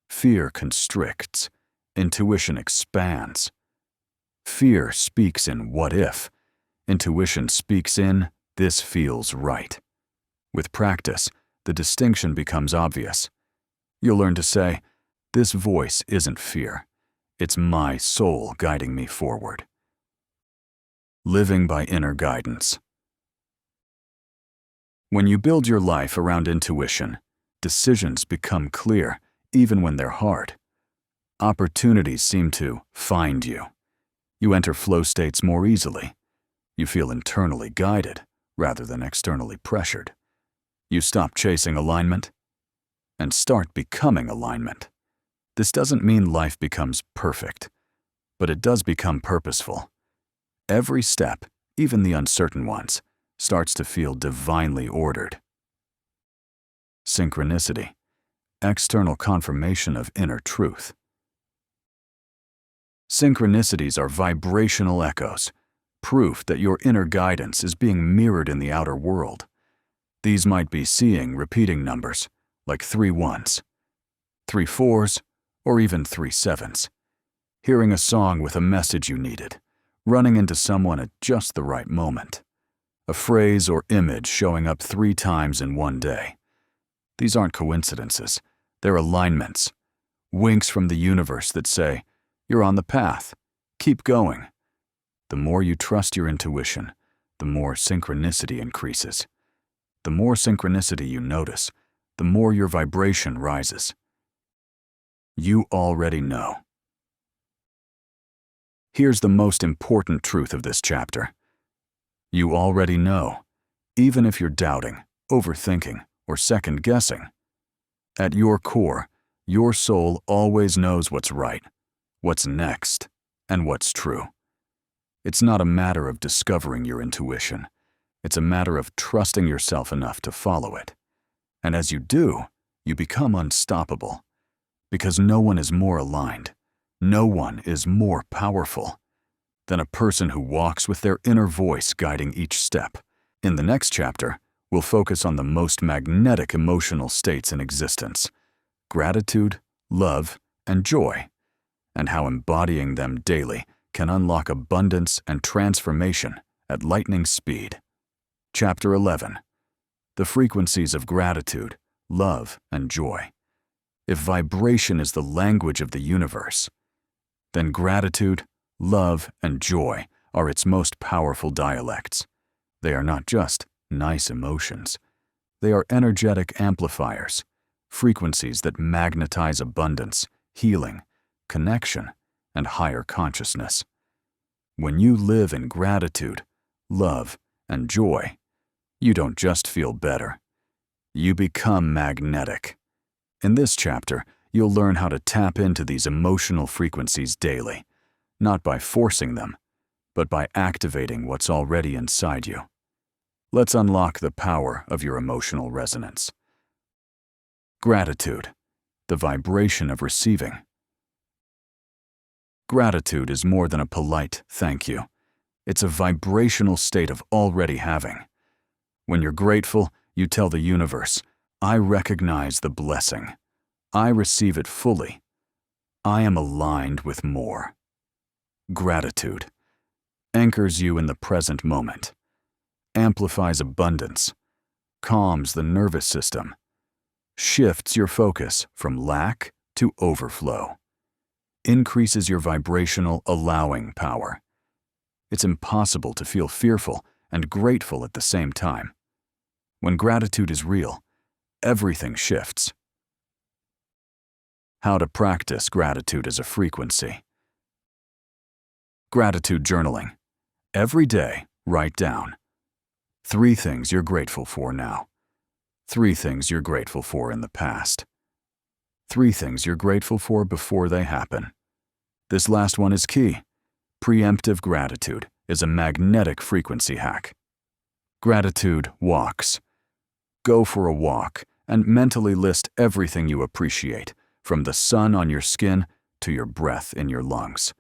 Fear constricts. Intuition expands. Fear speaks in what if. Intuition speaks in this feels right. With practice, the distinction becomes obvious. You'll learn to say, this voice isn't fear. It's my soul guiding me forward. Living by inner guidance. When you build your life around intuition, decisions become clear, even when they're hard. Opportunities seem to find you. You enter flow states more easily. You feel internally guided rather than externally pressured. You stop chasing alignment and start becoming alignment. This doesn't mean life becomes perfect, but it does become purposeful. Every step, even the uncertain ones, starts to feel divinely ordered. Synchronicity, external confirmation of inner truth. Synchronicities are vibrational echoes, proof that your inner guidance is being mirrored in the outer world. These might be seeing repeating numbers, like 3 ones, 3 fours, or even 3 sevens. Hearing a song with a message you needed, running into someone at just the right moment. A phrase or image showing up 3 times in one day. These aren't coincidences, they're alignments, winks from the universe that say, you're on the path, keep going. The more you trust your intuition, the more synchronicity increases. The more synchronicity you notice, the more your vibration rises. You already know. Here's the most important truth of this chapter. You already know, even if you're doubting, overthinking, or second-guessing. At your core, your soul always knows what's right, what's next, and what's true. It's not a matter of discovering your intuition. It's a matter of trusting yourself enough to follow it. And as you do, you become unstoppable. Because no one is more aligned, no one is more powerful than a person who walks with their inner voice guiding each step. In the next chapter, we'll focus on the most magnetic emotional states in existence: gratitude, love, and joy, and how embodying them daily can unlock abundance and transformation at lightning speed. Chapter 11. The frequencies of gratitude, love, and joy. If vibration is the language of the universe, then gratitude, love, and joy are its most powerful dialects. They are not just nice emotions. They are energetic amplifiers, frequencies that magnetize abundance, healing, connection, and higher consciousness. When you live in gratitude, love, and joy, you don't just feel better. You become magnetic. In this chapter, you'll learn how to tap into these emotional frequencies daily, not by forcing them, but by activating what's already inside you. Let's unlock the power of your emotional resonance. Gratitude, the vibration of receiving. Gratitude is more than a polite thank you. It's a vibrational state of already having. When you're grateful, you tell the universe, I recognize the blessing. I receive it fully. I am aligned with more. Gratitude anchors you in the present moment, amplifies abundance, calms the nervous system, shifts your focus from lack to overflow, increases your vibrational allowing power. It's impossible to feel fearful and grateful at the same time. When gratitude is real, everything shifts. How to practice gratitude as a frequency. Gratitude journaling. Every day, write down 3 things you're grateful for now, 3 things you're grateful for in the past, 3 things you're grateful for before they happen. This last one is key. Preemptive gratitude is a magnetic frequency hack. Gratitude walks. Go for a walk and mentally list everything you appreciate, from the sun on your skin to your breath in your lungs.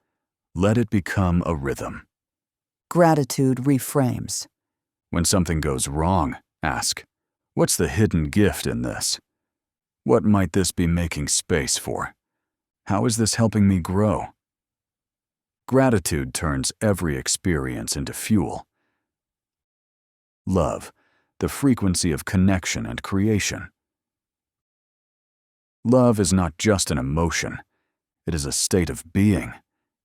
Let it become a rhythm. Gratitude reframes. When something goes wrong, ask, what's the hidden gift in this? What might this be making space for? How is this helping me grow? Gratitude turns every experience into fuel. Love, the frequency of connection and creation. Love is not just an emotion. It is a state of being.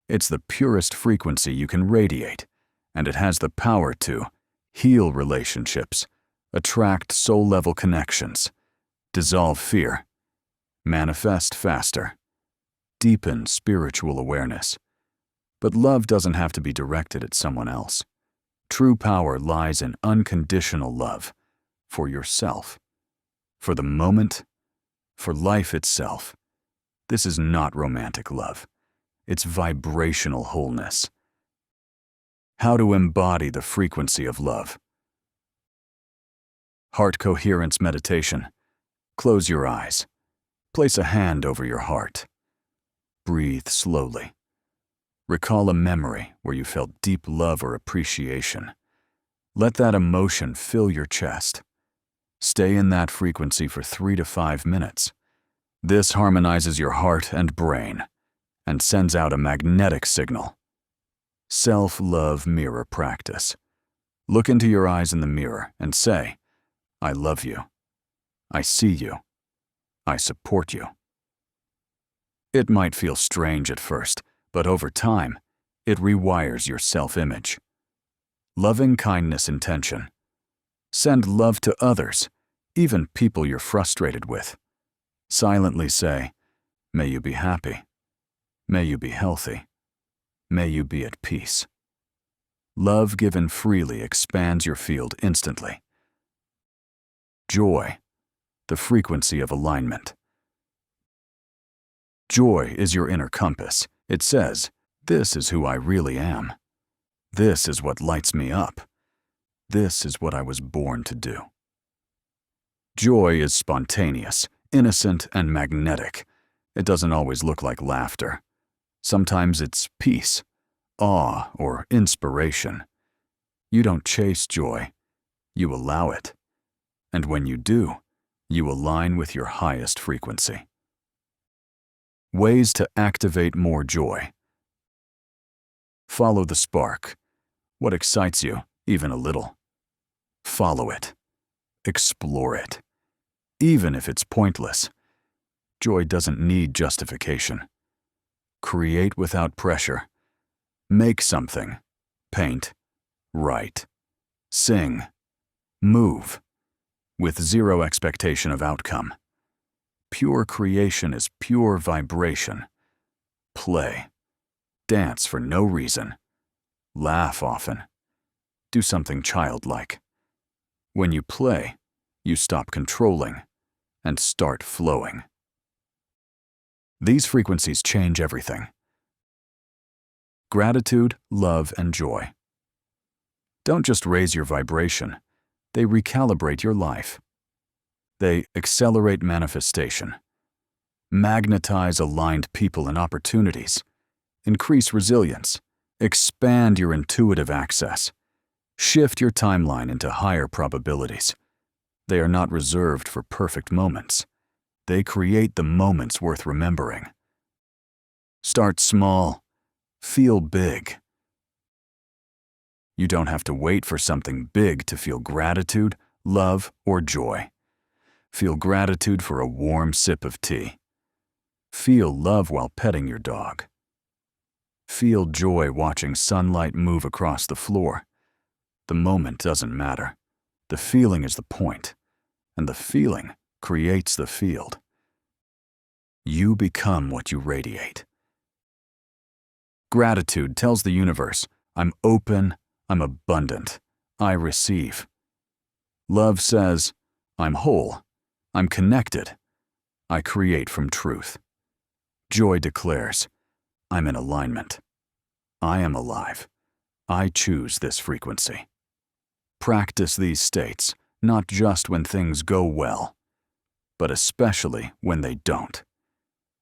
It's the purest frequency you can radiate, and it has the power to heal relationships, attract soul-level connections, dissolve fear, manifest faster, deepen spiritual awareness. But love doesn't have to be directed at someone else. True power lies in unconditional love for yourself, for the moment, for life itself. This is not romantic love. It's vibrational wholeness. How to embody the frequency of love. Heart coherence meditation. Close your eyes. Place a hand over your heart. Breathe slowly. Recall a memory where you felt deep love or appreciation. Let that emotion fill your chest. Stay in that frequency for 3 to 5 minutes. This harmonizes your heart and brain and sends out a magnetic signal. Self-love mirror practice. Look into your eyes in the mirror and say, I love you. I see you. I support you. It might feel strange at first, but over time, it rewires your self-image. Loving kindness intention. Send love to others, even people you're frustrated with. Silently say, may you be happy. May you be healthy. May you be at peace. Love given freely expands your field instantly. Joy, the frequency of alignment. Joy is your inner compass. It says, this is who I really am. This is what lights me up. This is what I was born to do. Joy is spontaneous, innocent, and magnetic. It doesn't always look like laughter. Sometimes it's peace, awe, or inspiration. You don't chase joy. You allow it. And when you do, you align with your highest frequency. Ways to activate more joy. Follow the spark. What excites you, even a little? Follow it. Explore it. Even if it's pointless. Joy doesn't need justification. Create without pressure. Make something. Paint. Write. Sing. Move. With zero expectation of outcome. Pure creation is pure vibration. Play. Dance for no reason. Laugh often. Do something childlike. When you play, you stop controlling and start flowing. These frequencies change everything. Gratitude, love, and joy. Don't just raise your vibration, they recalibrate your life. They accelerate manifestation, magnetize aligned people and opportunities, increase resilience, expand your intuitive access, shift your timeline into higher probabilities. They are not reserved for perfect moments. They create the moments worth remembering. Start small. Feel big. You don't have to wait for something big to feel gratitude, love, or joy. Feel gratitude for a warm sip of tea. Feel love while petting your dog. Feel joy watching sunlight move across the floor. The moment doesn't matter. The feeling is the point, and the feeling creates the field. You become what you radiate. Gratitude tells the universe, I'm open, I'm abundant, I receive. Love says, I'm whole, I'm connected, I create from truth. Joy declares, I'm in alignment. I am alive. I choose this frequency. Practice these states, not just when things go well, but especially when they don't.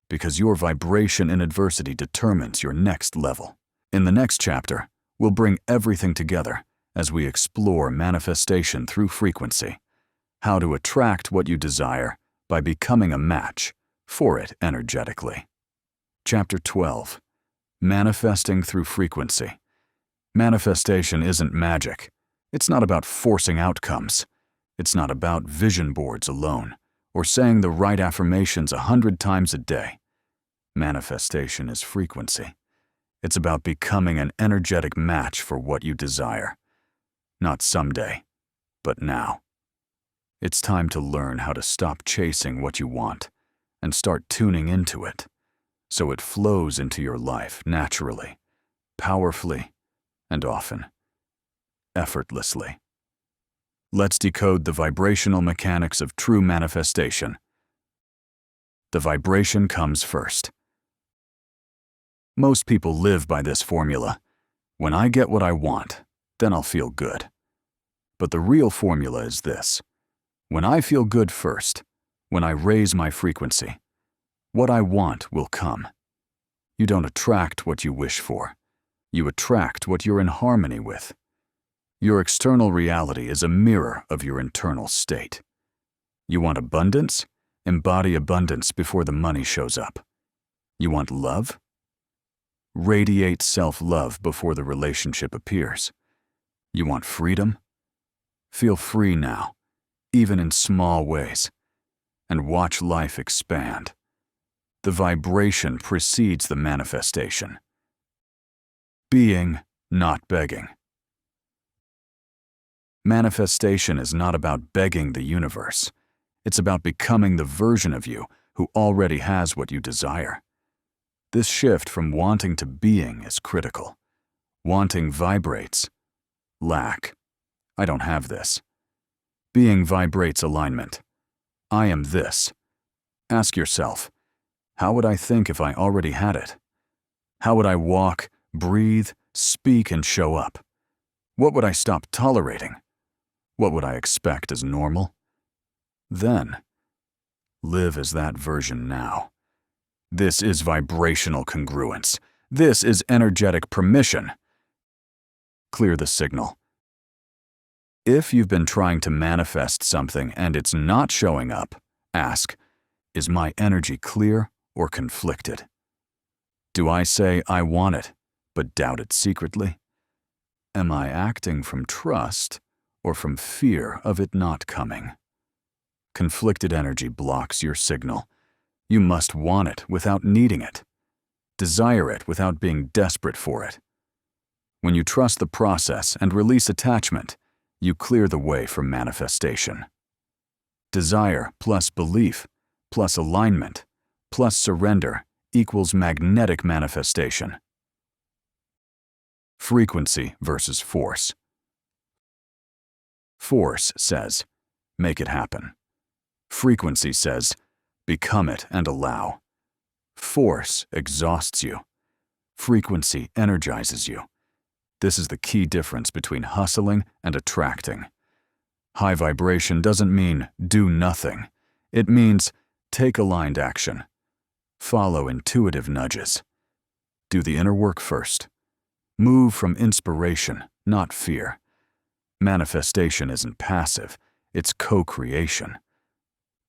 Because your vibration in adversity determines your next level. In the next chapter, we'll bring everything together as we explore manifestation through frequency, how to attract what you desire by becoming a match for it energetically. Chapter 12. Manifesting through frequency. Manifestation isn't magic. It's not about forcing outcomes. It's not about vision boards alone, or saying the right affirmations 100 times a day. Manifestation is frequency. It's about becoming an energetic match for what you desire. Not someday, but now. It's time to learn how to stop chasing what you want and start tuning into it, so it flows into your life naturally, powerfully, and often, effortlessly. Let's decode the vibrational mechanics of true manifestation. The vibration comes first. Most people live by this formula. When I get what I want, then I'll feel good. But the real formula is this. When I feel good first, when I raise my frequency, what I want will come. You don't attract what you wish for. You attract what you're in harmony with. Your external reality is a mirror of your internal state. You want abundance? Embody abundance before the money shows up. You want love? Radiate self-love before the relationship appears. You want freedom? Feel free now, even in small ways, and watch life expand. The vibration precedes the manifestation. Being, not begging. Manifestation is not about begging the universe. It's about becoming the version of you who already has what you desire. This shift from wanting to being is critical. Wanting vibrates. Lack. I don't have this. Being vibrates alignment. I am this. Ask yourself, how would I think if I already had it? How would I walk, breathe, speak, and show up? What would I stop tolerating? What would I expect as normal? Then, live as that version now. This is vibrational congruence. This is energetic permission. Clear the signal. If you've been trying to manifest something and it's not showing up, ask, is my energy clear or conflicted? Do I say I want it, but doubt it secretly? Am I acting from trust or from fear of it not coming? Conflicted energy blocks your signal. You must want it without needing it. Desire it without being desperate for it. When you trust the process and release attachment, you clear the way for manifestation. Desire plus belief plus alignment plus surrender equals magnetic manifestation. Frequency versus force. Force says, make it happen. Frequency says, become it and allow. Force exhausts you. Frequency energizes you. This is the key difference between hustling and attracting. High vibration doesn't mean do nothing. It means take aligned action. Follow intuitive nudges. Do the inner work first. Move from inspiration, not fear. Manifestation isn't passive, it's co-creation.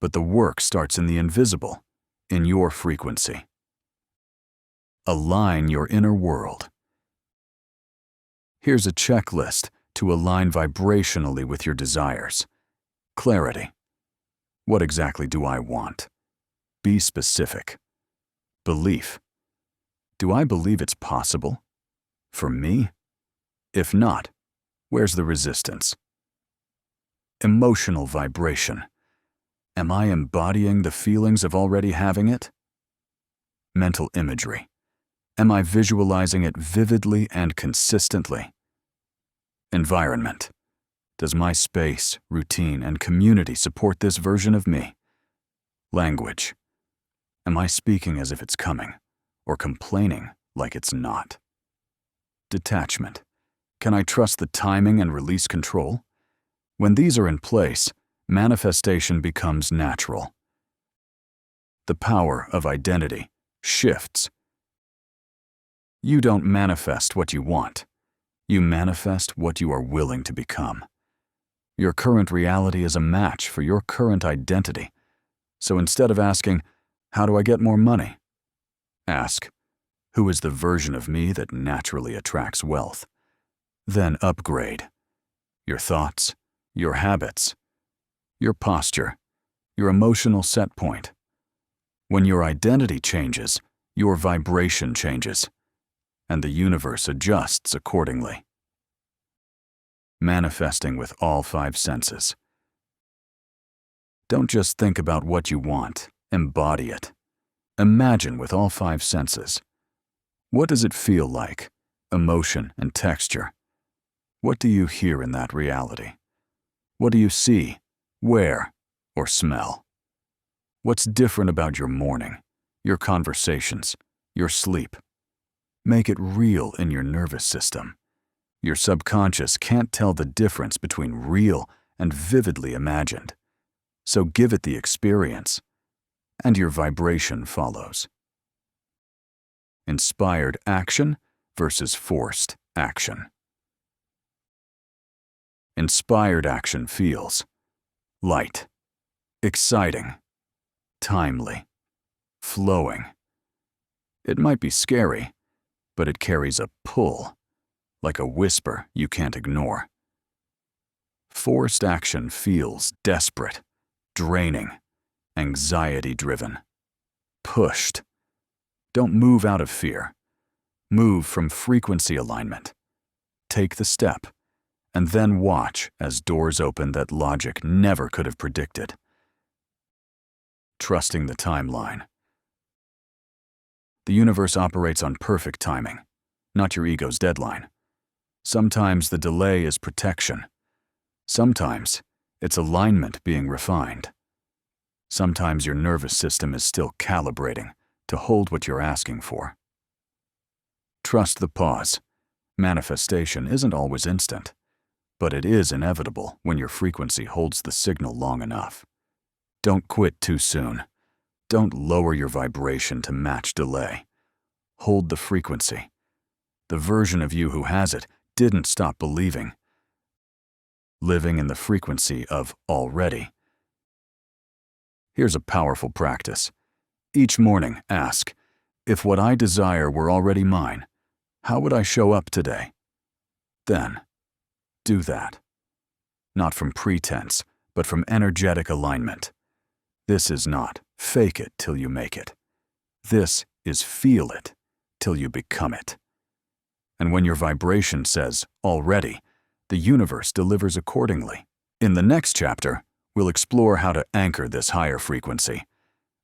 But the work starts in the invisible, in your frequency. Align your inner world. Here's a checklist to align vibrationally with your desires. Clarity. What exactly do I want? Be specific. Belief. Do I believe it's possible? For me? If not, where's the resistance? Emotional vibration. Am I embodying the feelings of already having it? Mental imagery. Am I visualizing it vividly and consistently? Environment. Does my space, routine, and community support this version of me? Language. Am I speaking as if it's coming, or complaining like it's not? Detachment. Can I trust the timing and release control? When these are in place, manifestation becomes natural. The power of identity shifts. You don't manifest what you want. You manifest what you are willing to become. Your current reality is a match for your current identity. So instead of asking, how do I get more money? Ask, who is the version of me that naturally attracts wealth? Then upgrade. Your thoughts, your habits, your posture, your emotional set point. When your identity changes, your vibration changes, and the universe adjusts accordingly. Manifesting with all 5 senses. Don't just think about what you want, embody it. Imagine with all 5 senses. What does it feel like? Emotion and texture. What do you hear in that reality? What do you see, wear, or smell? What's different about your morning, your conversations, your sleep? Make it real in your nervous system. Your subconscious can't tell the difference between real and vividly imagined. So give it the experience, and your vibration follows. Inspired action versus forced action. Inspired action feels light. exciting, timely, flowing. It might be scary, but it carries a pull, like a whisper you can't ignore. Forced action feels desperate, draining, anxiety-driven, pushed. Don't move out of fear. Move from frequency alignment. Take the step, and then watch as doors open that logic never could have predicted. Trusting the timeline. The universe operates on perfect timing, not your ego's deadline. Sometimes the delay is protection. Sometimes it's alignment being refined. Sometimes your nervous system is still calibrating to hold what you're asking for. Trust the pause. Manifestation isn't always instant, but it is inevitable when your frequency holds the signal long enough. Don't quit too soon. Don't lower your vibration to match delay. Hold the frequency. The version of you who has it didn't stop believing. Living in the frequency of already. Here's a powerful practice. Each morning, ask, if what I desire were already mine, how would I show up today? Then, do that. Not from pretense, but from energetic alignment. This is not fake it till you make it. This is feel it till you become it. And when your vibration says already, the universe delivers accordingly. In the next chapter, we'll explore how to anchor this higher frequency,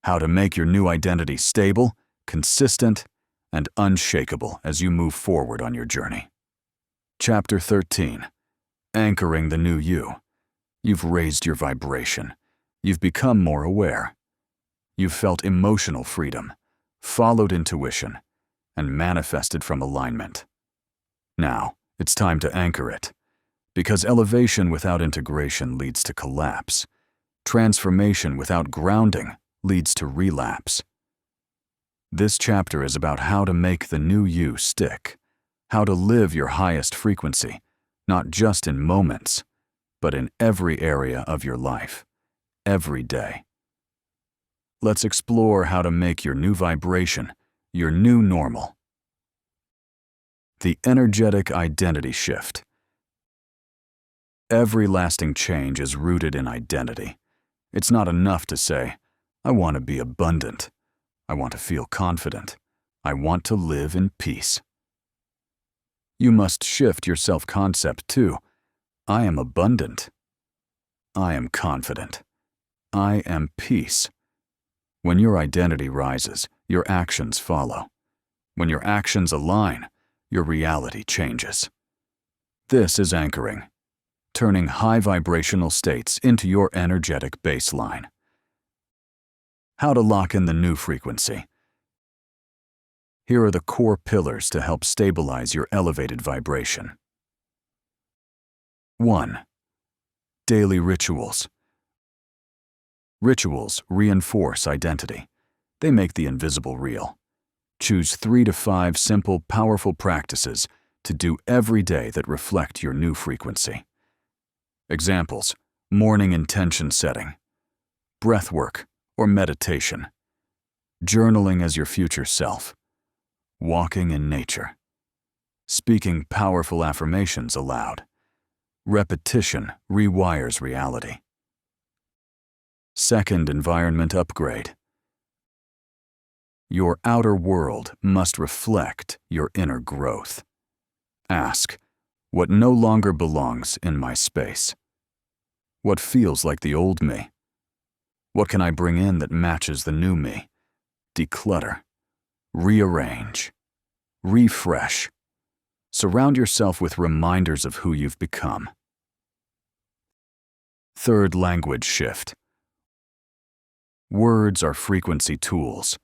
how to make your new identity stable, consistent, and unshakable as you move forward on your journey. Chapter 13. Anchoring the new you. You've raised your vibration. You've become more aware. You've felt emotional freedom, followed intuition, and manifested from alignment. Now, it's time to anchor it, because elevation without integration leads to collapse. Transformation without grounding leads to relapse. This chapter is about how to make the new you stick, how to live your highest frequency, not just in moments, but in every area of your life, every day. Let's explore how to make your new vibration your new normal. The energetic identity shift. Every lasting change is rooted in identity. It's not enough to say, I want to be abundant. I want to feel confident. I want to live in peace. You must shift your self-concept to, I am abundant. I am confident. I am peace. When your identity rises, your actions follow. When your actions align, your reality changes. This is anchoring, turning high vibrational states into your energetic baseline. How to lock in the new frequency. Here are the core pillars to help stabilize your elevated vibration. 1. Daily rituals. Rituals reinforce identity. They make the invisible real. Choose 3 to 5 simple, powerful practices to do every day that reflect your new frequency. Examples: morning intention setting, breath work or meditation, journaling as your future self, walking in nature, speaking powerful affirmations aloud. Repetition rewires reality. 2nd environment upgrade. Your outer world must reflect your inner growth. Ask, what no longer belongs in my space? What feels like the old me? What can I bring in that matches the new me? Declutter, rearrange, refresh. Surround yourself with reminders of who you've become. 3rd language shift. Words are frequency tools.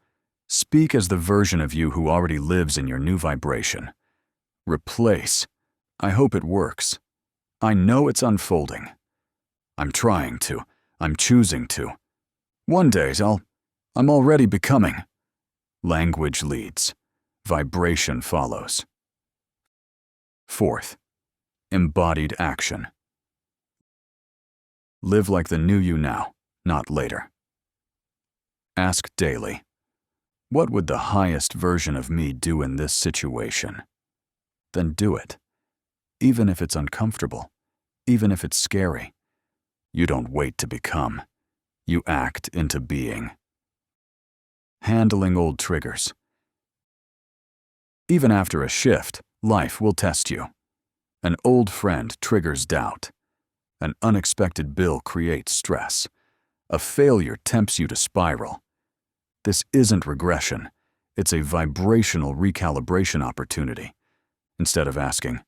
Speak as the version of you who already lives in your new vibration. Replace, I hope it works. I know it's unfolding. I'm trying to. I'm choosing to. One day I'm already becoming. Language leads. Vibration follows. 4th, embodied action. Live like the new you now, not later. Ask daily, what would the highest version of me do in this situation? Then do it. Even if it's uncomfortable, even if it's scary. You don't wait to become. You act into being. Handling old triggers. Even after a shift, life will test you. An old friend triggers doubt. An unexpected bill creates stress. A failure tempts you to spiral. This isn't regression. It's a vibrational recalibration opportunity. Instead of asking,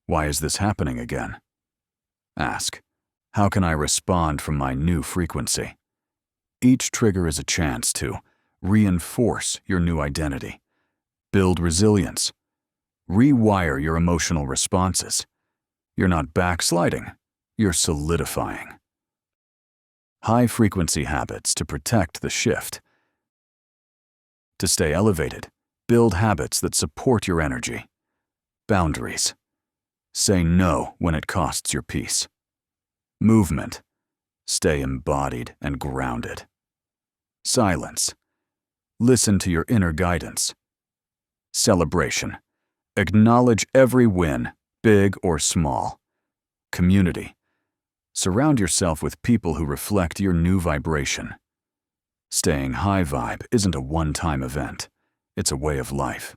why is this happening again? Ask, how can I respond from my new frequency? Each trigger is a chance to reinforce your new identity, build resilience, rewire your emotional responses. You're not backsliding, you're solidifying. High-frequency habits to protect the shift. To stay elevated, build habits that support your energy. Boundaries. Say no when it costs your peace. Movement. Stay embodied and grounded. Silence. Listen to your inner guidance. Celebration. Acknowledge every win, big or small. Community. Surround yourself with people who reflect your new vibration. Staying high vibe isn't a one-time event. It's a way of life.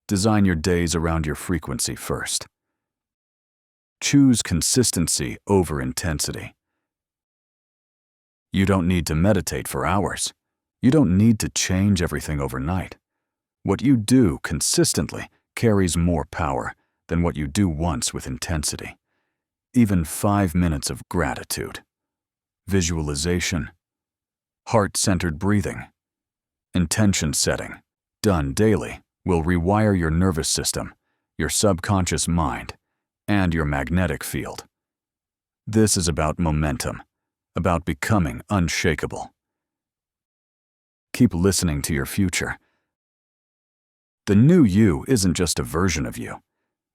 Design your days around your frequency first. Choose consistency over intensity. You don't need to meditate for hours. You don't need to change everything overnight. What you do consistently carries more power than what you do once with intensity. Even 5 minutes of gratitude, visualization, heart-centered breathing, intention setting, done daily, will rewire your nervous system, your subconscious mind, and your magnetic field. This is about momentum, about becoming unshakable. Keep listening to your future. The new you isn't just a version of you.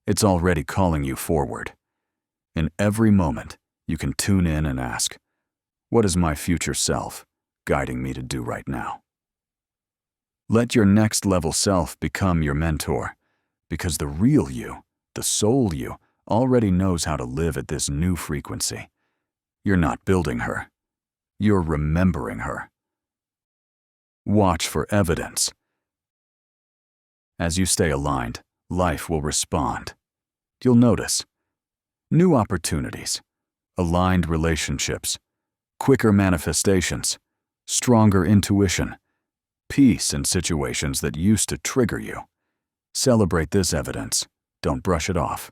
It's already calling you forward. In every moment, you can tune in and ask, what is my future self guiding me to do right now? Let your next level self become your mentor, because the real you, the soul you, already knows how to live at this new frequency. You're not building her. You're remembering her. Watch for evidence. As you stay aligned, life will respond. You'll notice new opportunities, aligned relationships, quicker manifestations, stronger intuition, peace in situations that used to trigger you. Celebrate this evidence. Don't brush it off.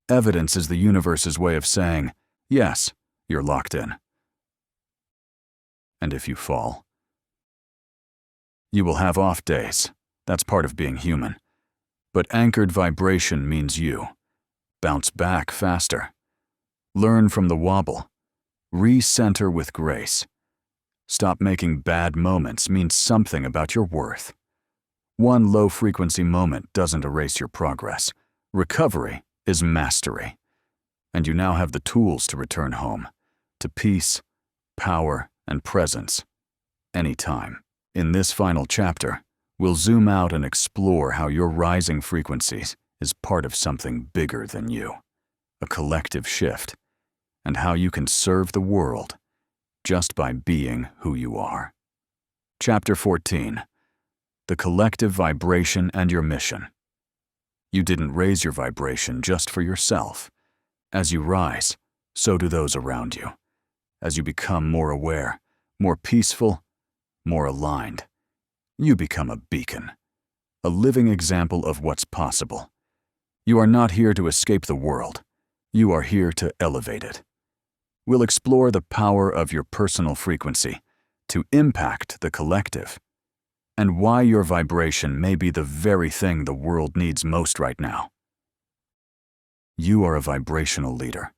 Evidence is the universe's way of saying, yes, you're locked in. And if you fall, you will have off days. That's part of being human. But anchored vibration means you. Bounce back faster. Learn from the wobble. Recenter with grace. Stop making bad moments means something about your worth. One low-frequency moment doesn't erase your progress. Recovery is mastery. And you now have the tools to return home, to peace, power, and presence, anytime. In this final chapter, we'll zoom out and explore how your rising frequencies is part of something bigger than you, a collective shift, and how you can serve the world just by being who you are. Chapter 14. The collective vibration and your mission. You didn't raise your vibration just for yourself. As you rise, so do those around you. As you become more aware, more peaceful, more aligned, you become a beacon, a living example of what's possible. You are not here to escape the world. You are here to elevate it. We'll explore the power of your personal frequency to impact the collective, and why your vibration may be the very thing the world needs most right now. You are a vibrational leader.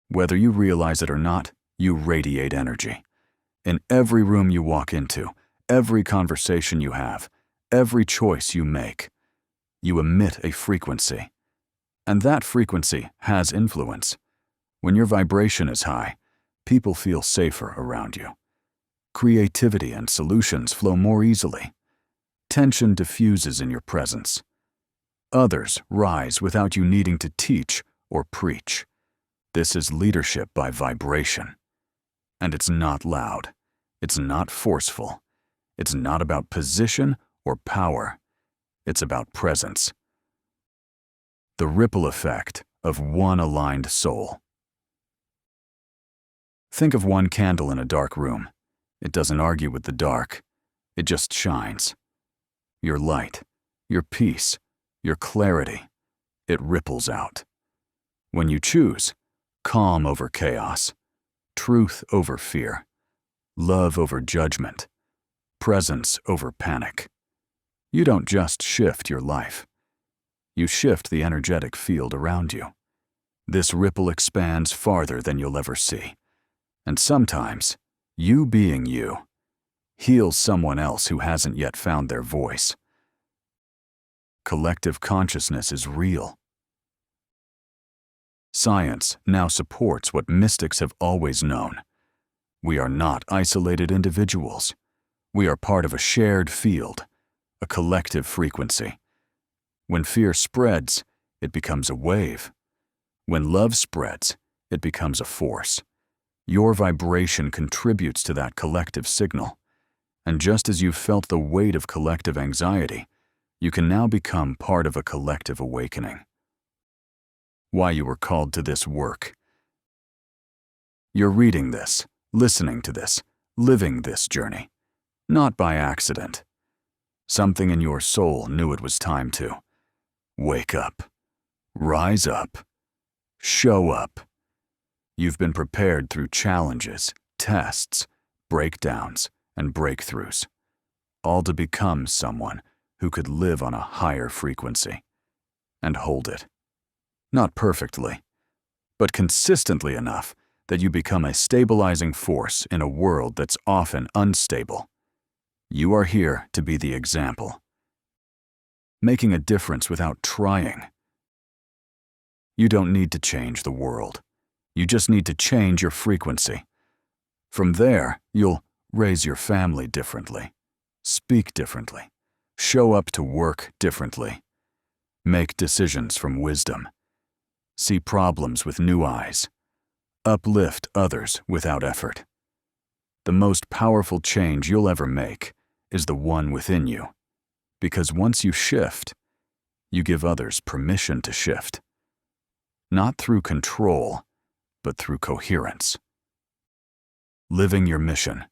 Whether you realize it or not, you radiate energy. In every room you walk into, every conversation you have, every choice you make, you emit a frequency. And that frequency has influence. When your vibration is high, people feel safer around you. Creativity and solutions flow more easily. Tension diffuses in your presence. Others rise without you needing to teach or preach. This is leadership by vibration. And it's not loud. It's not forceful. It's not about position or power. It's about presence. The ripple effect of one aligned soul. Think of one candle in a dark room. It doesn't argue with the dark. It just shines. Your light, your peace, your clarity, it ripples out. When you choose, calm over chaos, truth over fear, love over judgment, presence over panic, you don't just shift your life. You shift the energetic field around you. This ripple expands farther than you'll ever see. And sometimes, you being you heals someone else who hasn't yet found their voice. Collective consciousness is real. Science now supports what mystics have always known. We are not isolated individuals. We are part of a shared field, a collective frequency. When fear spreads, it becomes a wave. When love spreads, it becomes a force. Your vibration contributes to that collective signal. And just as you've felt the weight of collective anxiety, you can now become part of a collective awakening. Why you were called to this work. You're reading this, listening to this, living this journey, not by accident. Something in your soul knew it was time to wake up, rise up, show up. You've been prepared through challenges, tests, breakdowns, and breakthroughs, all to become someone who could live on a higher frequency and hold it. Not perfectly, but consistently enough that you become a stabilizing force in a world that's often unstable. You are here to be the example, making a difference without trying. You don't need to change the world. You just need to change your frequency. From there, you'll raise your family differently, speak differently, show up to work differently, make decisions from wisdom, see problems with new eyes, uplift others without effort. The most powerful change you'll ever make is the one within you, because once you shift, you give others permission to shift. Not through control, but through coherence. Living your mission.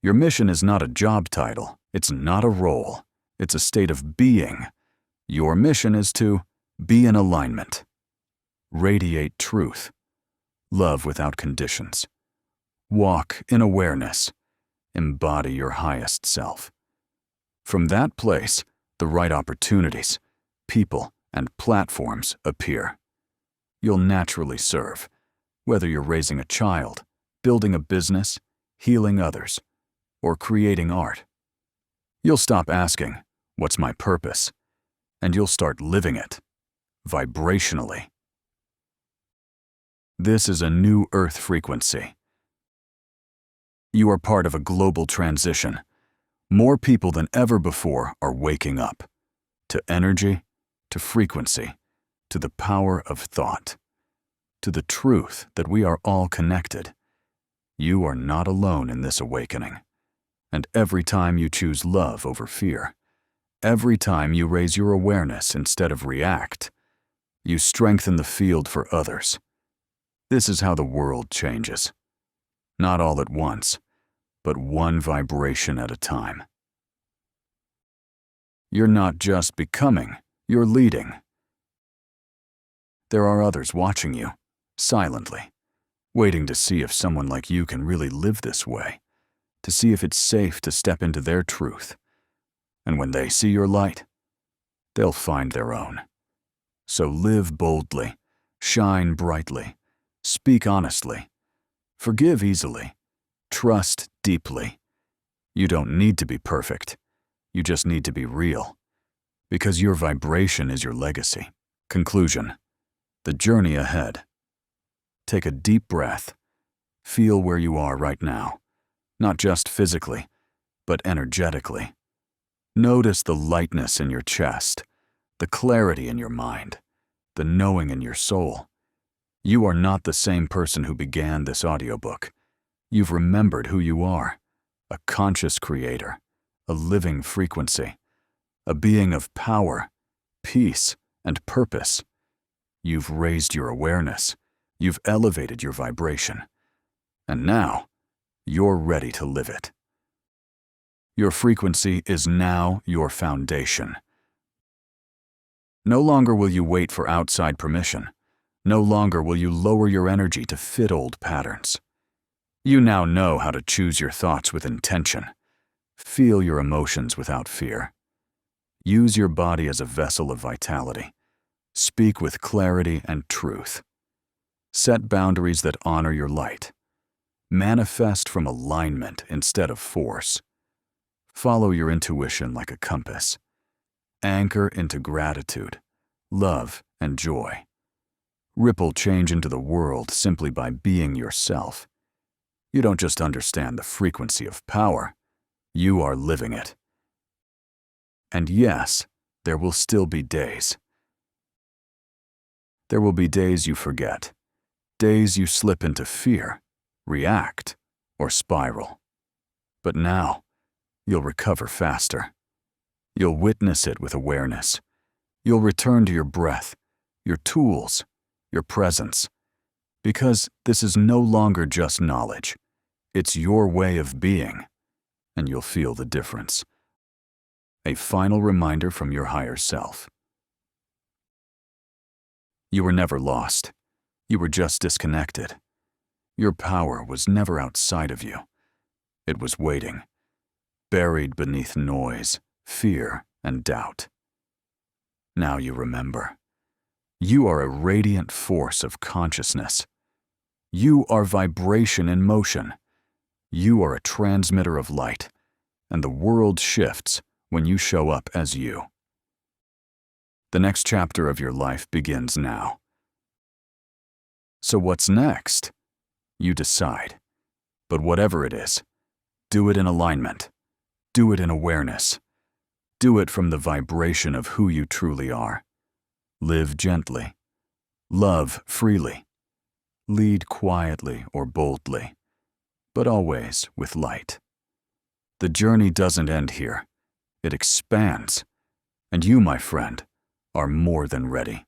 Your mission is not a job title. It's not a role. It's a state of being. Your mission is to be in alignment, radiate truth, love without conditions, walk in awareness, embody your highest self. From that place, the right opportunities, people, and platforms appear. You'll naturally serve, whether you're raising a child, building a business, healing others, or creating art. You'll stop asking, "What's my purpose?" and you'll start living it, vibrationally. This is a new Earth frequency. You are part of a global transition. More people than ever before are waking up to energy, to frequency, to the power of thought, to the truth that we are all connected. You are not alone in this awakening. And every time you choose love over fear, every time you raise your awareness instead of react, you strengthen the field for others. This is how the world changes. Not all at once, but one vibration at a time. You're not just becoming, you're leading. There are others watching you, silently, waiting to see if someone like you can really live this way, to see if it's safe to step into their truth. And when they see your light, they'll find their own. So live boldly, shine brightly, speak honestly, forgive easily, trust deeply. You don't need to be perfect. You just need to be real, because your vibration is your legacy. Conclusion. The journey ahead. Take a deep breath. Feel where you are right now, not just physically, but energetically. Notice the lightness in your chest, the clarity in your mind, the knowing in your soul. You are not the same person who began this audiobook. You've remembered who you are, a conscious creator, a living frequency, a being of power, peace, and purpose. You've raised your awareness. You've elevated your vibration. And now, you're ready to live it. Your frequency is now your foundation. No longer will you wait for outside permission. No longer will you lower your energy to fit old patterns. You now know how to choose your thoughts with intention. Feel your emotions without fear. Use your body as a vessel of vitality. Speak with clarity and truth. Set boundaries that honor your light. Manifest from alignment instead of force. Follow your intuition like a compass. Anchor into gratitude, love, and joy. Ripple change into the world simply by being yourself. You don't just understand the frequency of power, you are living it. And yes, there will still be days. There will be days you forget, days you slip into fear, react, or spiral. But now, you'll recover faster. You'll witness it with awareness. You'll return to your breath, your tools, your presence. Because this is no longer just knowledge. It's your way of being, and you'll feel the difference. A final reminder from your higher self. You were never lost. You were just disconnected. Your power was never outside of you. It was waiting, buried beneath noise, fear, and doubt. Now you remember. You are a radiant force of consciousness. You are vibration in motion. You are a transmitter of light, and the world shifts when you show up as you. The next chapter of your life begins now. So what's next? You decide. But whatever it is, do it in alignment. Do it in awareness. Do it from the vibration of who you truly are. Live gently. Love freely. Lead quietly or boldly, but always with light. The journey doesn't end here. It expands. And you, my friend, are more than ready.